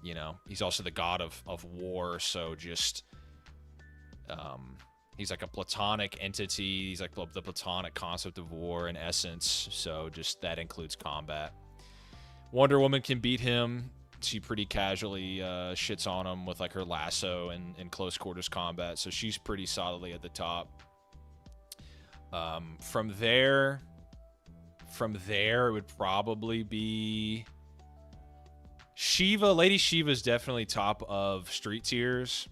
A: you know, he's also the god of war, so just... he's like a platonic entity. He's like the platonic concept of war in essence. So just that includes combat. Wonder Woman can beat him. She pretty casually shits on him with like her lasso and close quarters combat. So she's pretty solidly at the top. From there, it would probably be Shiva. Lady Shiva is definitely top of street tiers.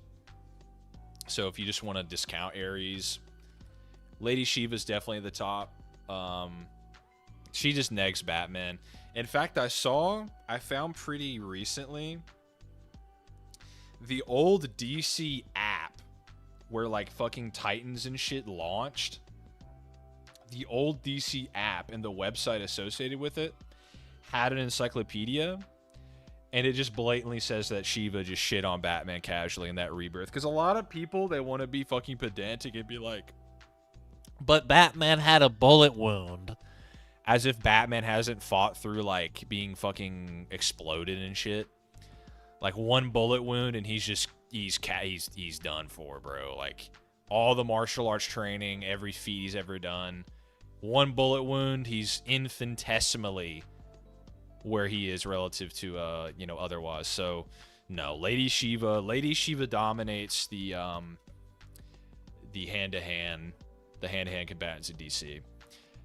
A: So if you just want to discount Ares, Lady Shiva is definitely at the top. She just negs Batman. In fact, I found pretty recently the old DC app where like fucking Titans and shit launched. The old DC app and the website associated with it had an encyclopedia. And it just blatantly says that Shiva just shit on Batman casually in that rebirth. Because a lot of people, they want to be fucking pedantic and be like, but Batman had a bullet wound. As if Batman hasn't fought through, like, being fucking exploded and shit. Like, one bullet wound and he's done for, bro. Like, all the martial arts training, every feat he's ever done. One bullet wound, he's infinitesimally where he is relative to you know, otherwise. So no, Lady Shiva dominates the hand-to-hand combatants in DC.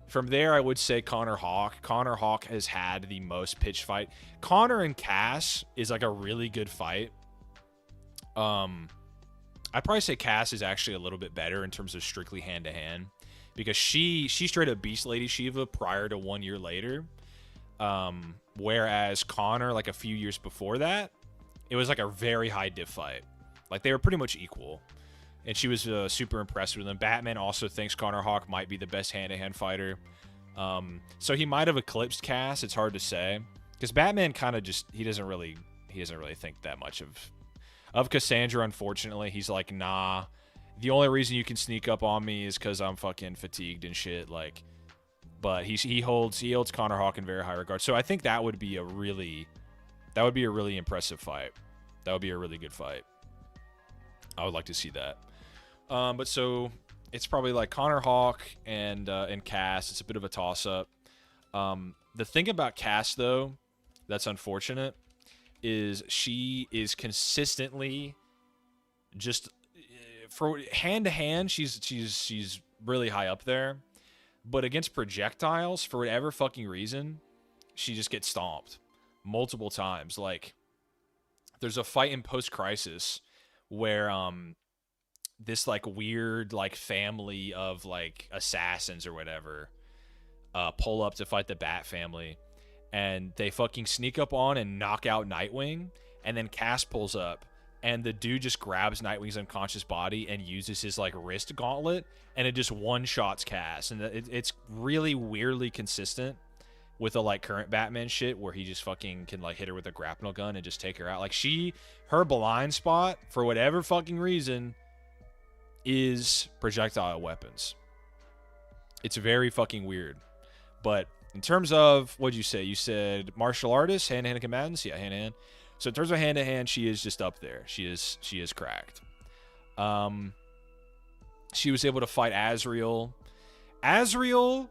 A: From there, I would say Connor Hawke. Connor Hawke has had the most pitched fight. Connor and Cass is like a really good fight. I'd probably say Cass is actually a little bit better in terms of strictly hand-to-hand because she straight up beats Lady Shiva prior to 1 year later. Whereas Connor, like a few years before that, it was like a very high diff fight. Like they were pretty much equal. And she was super impressed with him. Batman also thinks Connor Hawke might be the best hand-to-hand fighter. So he might have eclipsed Cass. It's hard to say. Because Batman kind of just, he doesn't really think that much of Cassandra, unfortunately. He's like, nah. The only reason you can sneak up on me is because I'm fucking fatigued and shit. Like, but he holds Connor Hawke in very high regard. So I think that would be a really impressive fight. That would be a really good fight. I would like to see that. But so it's probably like Connor Hawke and Cass. It's a bit of a toss-up. The thing about Cass, though, that's unfortunate, is she is consistently just for hand-to-hand. She's really high up there, but against projectiles, for whatever fucking reason, she just gets stomped multiple times. Like there's a fight in Post Crisis where this like weird like family of like assassins or whatever pull up to fight the Bat family, and they fucking sneak up on and knock out Nightwing, and then Cass pulls up, and the dude just grabs Nightwing's unconscious body and uses his like wrist gauntlet, and it just one-shots Cass. And it's really weirdly consistent with the like current Batman shit where he just fucking can like hit her with a grapnel gun and just take her out. Like her blind spot for whatever fucking reason is projectile weapons. It's very fucking weird. But in terms of, what'd you say? You said martial artists, hand-to-hand combatants? Yeah, hand-to-hand. So in terms of hand-to-hand, she is just up there. She is cracked. She was able to fight Azrael. Azrael,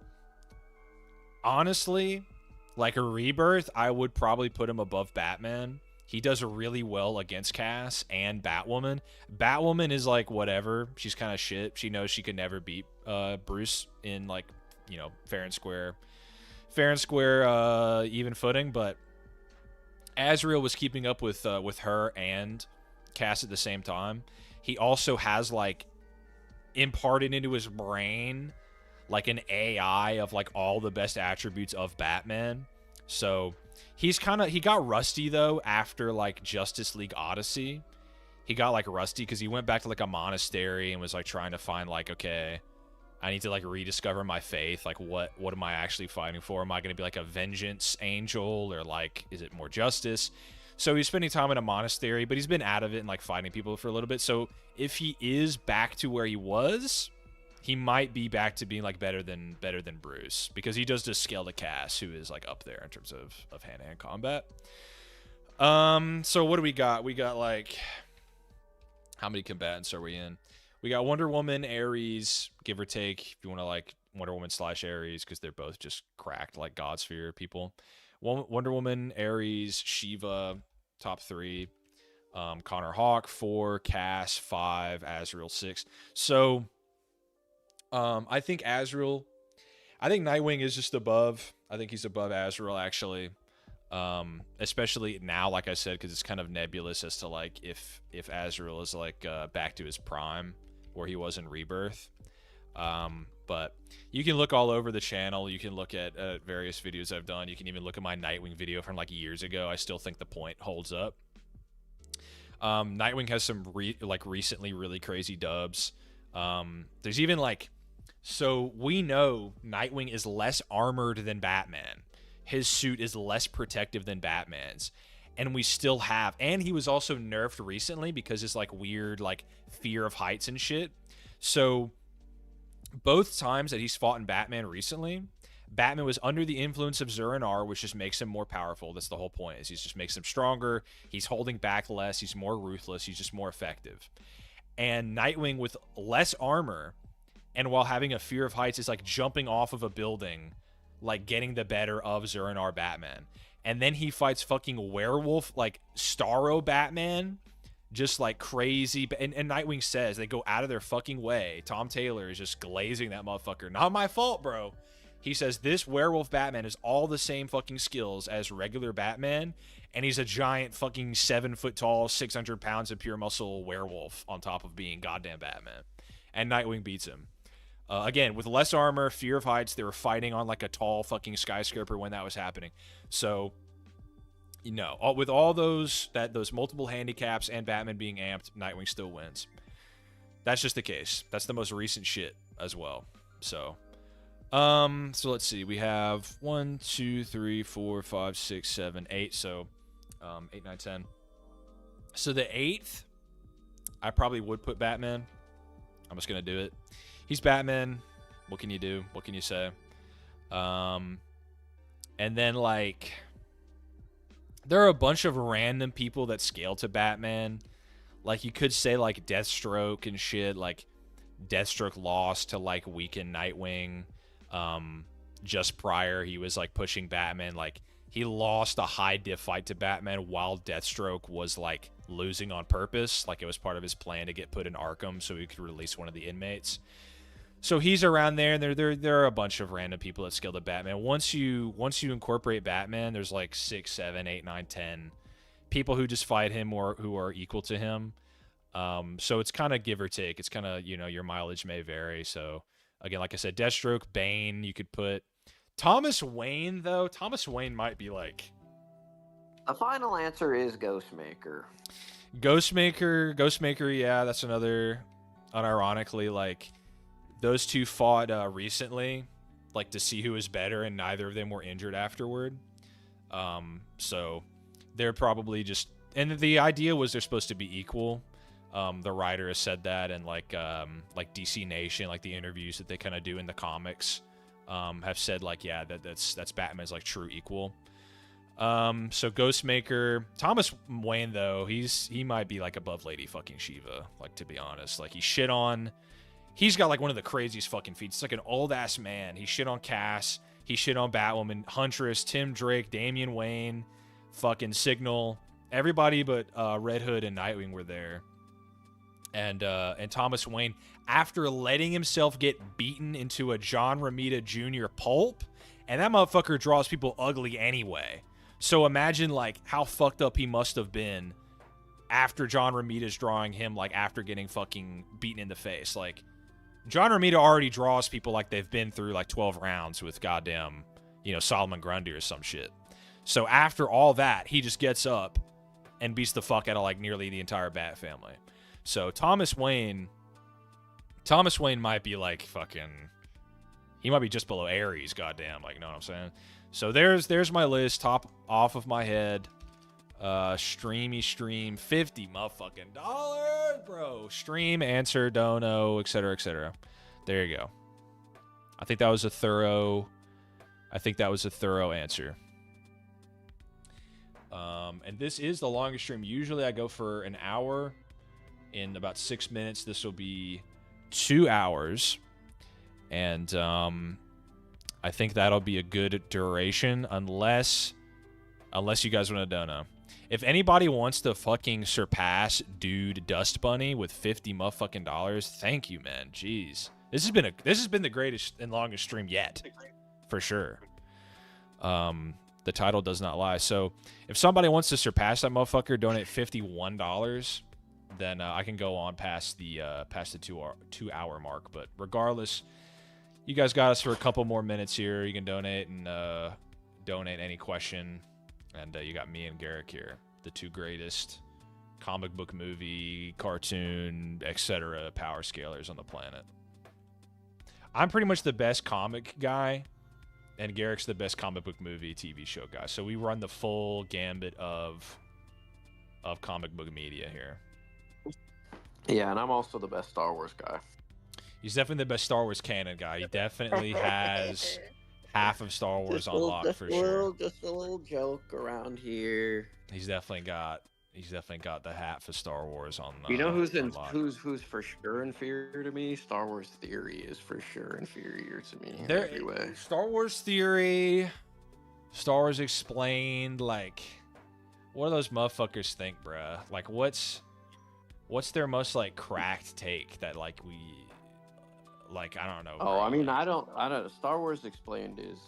A: honestly, like a Rebirth, I would probably put him above Batman. He does really well against Cass and Batwoman. Batwoman is like whatever. She's kind of shit. She knows she could never beat Bruce in like, you know, fair and square even footing. But Azrael was keeping up with her and Cass at the same time. He also has like imparted into his brain like an AI of like all the best attributes of Batman. So he got rusty though after like Justice League Odyssey. He got like rusty because he went back to like a monastery and was like trying to find like, okay, I need to like rediscover my faith. Like what am I actually fighting for? Am I going to be like a vengeance angel, or like is it more justice? So he's spending time in a monastery, but he's been out of it and like fighting people for a little bit. So if he is back to where he was, he might be back to being like better than Bruce, because he does just scale to Cass, who is like up there in terms of hand-to-hand combat. So what do we got? We got like, how many combatants are we in? We got Wonder Woman, Ares, give or take, if you want to like Wonder Woman / Ares, because they're both just cracked like Godsphere people. Wonder Woman, Ares, Shiva, top 3. Connor Hawke, 4. Cass, 5. Azrael, 6. So I think Nightwing is just above. I think he's above Azrael, actually. Especially now, like I said, because it's kind of nebulous as to like if Azrael is like back to his prime where he was in Rebirth. But you can look all over the channel. You can look at various videos I've done. You can even look at my Nightwing video from like years ago. I still think the point holds up. Nightwing has some recently really crazy dubs. There's even like, so we know Nightwing is less armored than Batman. His suit is less protective than Batman's. And we still have, and he was also nerfed recently because it's like weird like fear of heights and shit. So both times that he's fought in Batman recently, Batman was under the influence of Zur-En-Arrh, which just makes him more powerful. That's the whole point, is he just makes him stronger. He's holding back less. He's more ruthless. He's just more effective. And Nightwing with less armor, and while having a fear of heights, is like jumping off of a building, like getting the better of Zur-En-Arrh Batman. And then he fights fucking werewolf, like Starro Batman, just like crazy. And Nightwing says they go out of their fucking way. Tom Taylor is just glazing that motherfucker. Not my fault, bro. He says this werewolf Batman is all the same fucking skills as regular Batman, and he's a giant fucking 7 foot tall, 600 pounds of pure muscle werewolf on top of being goddamn Batman. And Nightwing beats him. Again, with less armor, fear of heights, they were fighting on like a tall fucking skyscraper when that was happening. So, you know, with all those multiple handicaps and Batman being amped, Nightwing still wins. That's just the case. That's the most recent shit as well. So let's see. We have 1, 2, 3, 4, 5, 6, 7, 8. So 8, 9, 10. So the 8th, I probably would put Batman. I'm just gonna do it. He's Batman. What can you do? What can you say? And then, like, there are a bunch of random people that scale to Batman. Like, you could say, like, Deathstroke and shit. Like, Deathstroke lost to, like, weaken Nightwing. Just prior, he was, like, pushing Batman. Like, he lost a high diff fight to Batman while Deathstroke was, like, losing on purpose. Like, it was part of his plan to get put in Arkham so he could release one of the inmates. So he's around there, and there are a bunch of random people that scale to Batman. Once you incorporate Batman, there's like 6, 7, 8, 9, 10 people who just fight him or who are equal to him. So it's kind of give or take. It's kind of, your mileage may vary. So again, like I said, Deathstroke, Bane, you could put Thomas Wayne though. Thomas Wayne might be like
B: The final answer is Ghostmaker.
A: Ghostmaker. Yeah, that's another. Unironically, like those two fought recently, like to see who was better, and neither of them were injured afterward. So they're probably just, and the idea was they're supposed to be equal. The writer has said that, and like DC Nation, like the interviews that they kind of do in the comics, have said like, yeah, that's Batman's like true equal. So Ghostmaker, Thomas Wayne though, he might be like above Lady fucking Shiva, like to be honest. Like he's got like one of the craziest fucking feats. It's like an old ass man. He shit on Cass, he shit on Batwoman, Huntress, Tim Drake, Damian Wayne, fucking Signal, everybody but Red Hood and Nightwing were there. And Thomas Wayne, after letting himself get beaten into a John Romita Jr. pulp, and that motherfucker draws people ugly anyway. So imagine like how fucked up he must have been after John Romita's drawing him, like after getting fucking beaten in the face. Like John Romita already draws people like they've been through like 12 rounds with goddamn, Solomon Grundy or some shit. So after all that, he just gets up and beats the fuck out of like nearly the entire Bat family. So Thomas Wayne might be like fucking, he might be just below Ares, goddamn, like, you know what I'm saying? So there's my list, top off of my head. Stream, $50 motherfucking bro. Stream, answer, dono, etc., etc. There you go. I think that was a thorough answer. And this is the longest stream. Usually I go for an hour. In about 6 minutes, this will be 2 hours. And I think that'll be a good duration, unless you guys want to dono. If anybody wants to fucking surpass Dude Dust Bunny with $50 motherfucking dollars, thank you, man. Jeez, this has been the greatest and longest stream yet, for sure. The title does not lie. So if somebody wants to surpass that motherfucker, donate $51. Then I can go on past the 2 hour mark. But regardless, you guys got us for a couple more minutes here. You can donate and donate any question. And you got me and Garrick here, the two greatest comic book, movie, cartoon, etc. power scalers on the planet. I'm pretty much the best comic guy, and Garrick's the best comic book, movie, TV show guy. So we run the full gambit of comic book media here.
B: Yeah, and I'm also the best Star Wars guy.
A: He's definitely the best Star Wars canon guy. He definitely has half of Star Wars unlocked for sure.
B: Just a little joke around here.
A: He's definitely got the hat for Star Wars on.
B: You know who's for sure inferior to me? Star Wars Theory is for sure inferior to me in every way.
A: Star Wars Theory, Star Wars Explained, like, what do those motherfuckers think, bruh? Like, what's their most like cracked take that like we like? I don't know.
B: Oh, I mean, I don't. Star Wars Explained is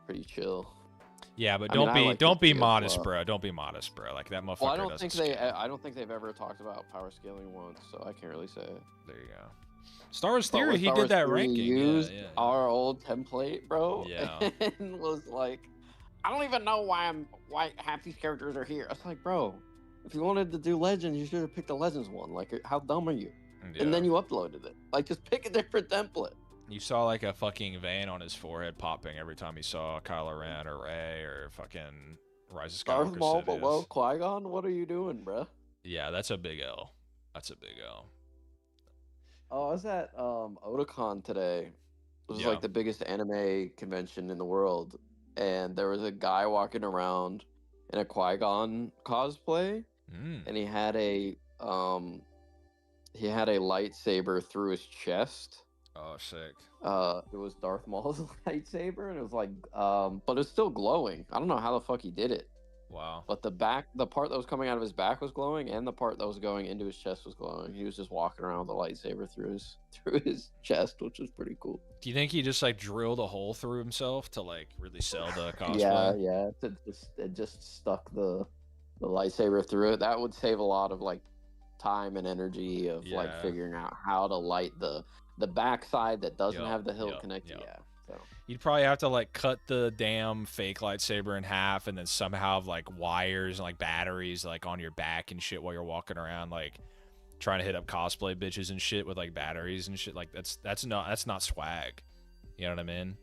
B: pretty chill.
A: Yeah, but don't be modest, bro. Don't be modest, bro. Like that motherfucker.
B: Well, I don't think they've ever talked about power scaling once, so I can't really say it.
A: There you go. Star Wars Theory, he did that ranking.
B: Used our old template, bro.
A: Yeah.
B: And was like, I don't even know why half these characters are here. I was like, bro, if you wanted to do Legends, you should have picked the Legends one. Like, how dumb are you? Yeah. And then you uploaded it. Like, just pick a different template.
A: You saw like a fucking vein on his forehead popping every time he saw Kylo Ren or Rey or fucking Rise of Skywalker.
B: Darth Maul below Qui-Gon? What are you doing, bro?
A: Yeah, that's a big L. That's a big L.
B: Oh, I was at Otakon today. It was like the biggest anime convention in the world. And there was a guy walking around in a Qui-Gon cosplay. And he had a lightsaber through his chest.
A: Oh, sick.
B: It was Darth Maul's lightsaber, and it was like, but it's still glowing. I don't know how the fuck he did it.
A: Wow.
B: But the part that was coming out of his back was glowing, and the part that was going into his chest was glowing. He was just walking around with a lightsaber through his chest, which was pretty cool.
A: Do you think he just like drilled a hole through himself to like really sell the cosplay?
B: Yeah. It just stuck the lightsaber through it. That would save a lot of like time and energy of like
A: Yeah.
B: figuring out how to light the backside that doesn't
A: Yup,
B: have the hilt
A: yup,
B: connected.
A: yup.
B: Yeah. So
A: You'd probably have to like cut the damn fake lightsaber in half and then somehow have like wires and like batteries like on your back and shit while you're walking around like trying to hit up cosplay bitches and shit with like batteries and shit. Like that's not swag. You know what I mean?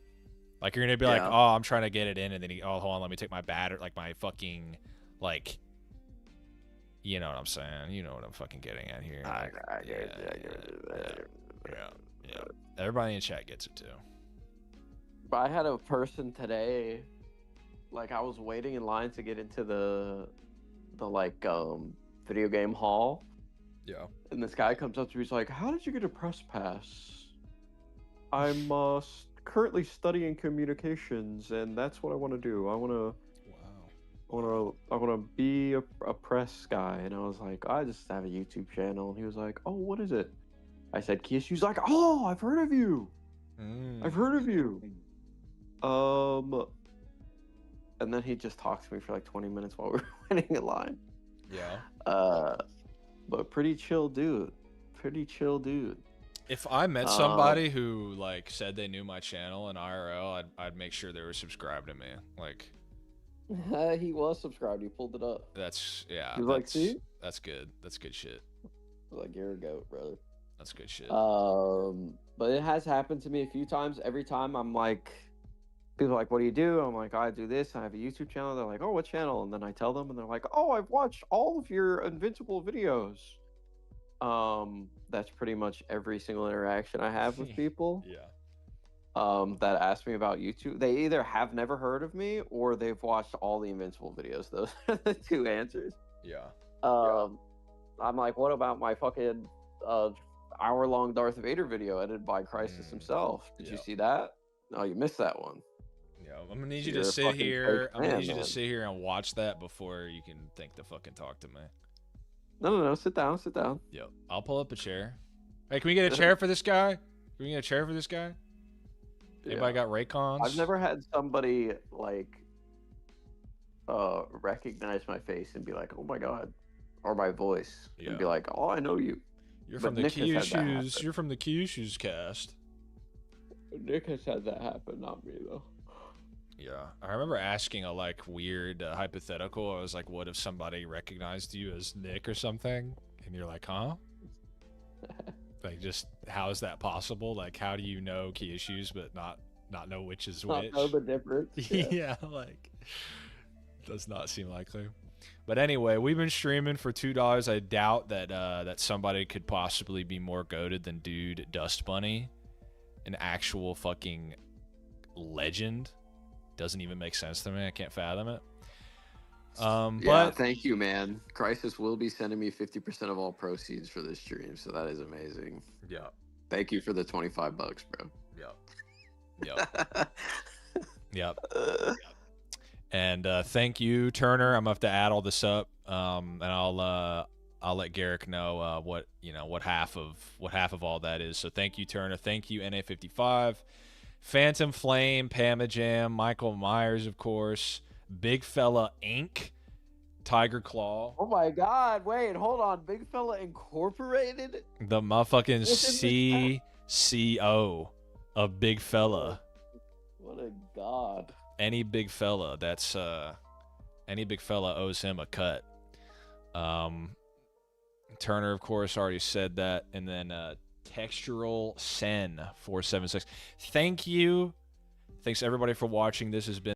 A: Like you're gonna be like,
B: Yeah.
A: oh, I'm trying to get it in, and then oh, hold on, let me take my battery, like my fucking, like, you know what I'm saying? You know what I'm fucking getting at here.
B: I
A: Like,
B: get it.
A: yeah. Everybody in chat gets it too.
B: But I had a person today, like I was waiting in line to get into the like video game hall,
A: Yeah.
B: and this guy comes up to me. He's like, "How did you get a press pass?" I'm currently studying communications, and that's what I want to do. I want to be a press guy. And I was like, I just have a YouTube channel. And he was like, oh, what is it? I said, Kiss. He's like, oh, I've heard of you. I've heard of you. And then he just talked to me for like 20 minutes while we were waiting in line.
A: Yeah.
B: But pretty chill dude.
A: If I met somebody who like said they knew my channel in IRL, I'd make sure they were subscribed to me. Like,
B: he was subscribed. He pulled it up.
A: that's
B: He was like, see?
A: That's good. That's good shit.
B: Like, you're a goat, brother.
A: That's good shit.
B: But it has happened to me a few times. Every time I'm like, people are like, what do you do? I'm like, I do this. I have a YouTube channel. They're like, oh, what channel? And then I tell them, and they're like, oh, I've watched all of your Invincible videos. That's pretty much every single interaction I have with people.
A: Yeah.
B: That ask me about YouTube. They either have never heard of me or they've watched all the Invincible videos. Those are the two answers.
A: Yeah.
B: I'm like, what about my fucking hour-long Darth Vader video edited by Crisis himself? Did you see that? No, you missed that one.
A: Yeah, I'm gonna need you
B: You're
A: to
B: a
A: sit
B: fucking
A: here.
B: fake
A: I'm gonna
B: fan,
A: need you to
B: man.
A: sit here and watch that before you can think to fucking talk to me.
B: No. Sit down.
A: Yep. I'll pull up a chair. Hey, can we get a chair for this guy? Can we get a chair for this guy? Anybody got Raycons?
B: I've never had somebody like recognize my face and be like, "Oh my god," or my voice and be like, "Oh, I know you."
A: You're
B: But
A: from the
B: Nick has had that
A: Kyushu's.
B: happen.
A: You're from the Kyushu's cast.
B: Nick has had that happen, not me though.
A: Yeah, I remember asking a like weird hypothetical. I was like, "What if somebody recognized you as Nick or something?" And you're like, "Huh?" Like, just how is that possible? Like, how do you know key issues but not know which is
B: Not
A: which?
B: know the difference.
A: Yeah, like, does not seem likely. But anyway, we've been streaming for $2. I doubt that that somebody could possibly be more goated than Dude Dust Bunny, an actual fucking legend. Doesn't even make sense to me. I can't fathom it.
B: Yeah,
A: But
B: thank you, man. Crisis will be sending me 50% of all proceeds for this stream, so that is amazing.
A: yeah,
B: Thank you for the $25, bro.
A: Yep. And thank you, Turner. I'm gonna have to add all this up, and I'll let Garrick know what half of all that is. So thank you, Turner. Thank you, NA55, Phantom Flame, Pamajam, Michael Myers, of course, Big Fella Inc., Tiger Claw,
B: Oh my god, wait, hold on. Big Fella Incorporated?
A: the motherfucking
B: What's in
A: CCO of Big Fella.
B: What a god.
A: Any big fella owes him a cut. Turner, of course, already said that. And then Textural Sen 476. Thank you. Thanks everybody for watching. This has been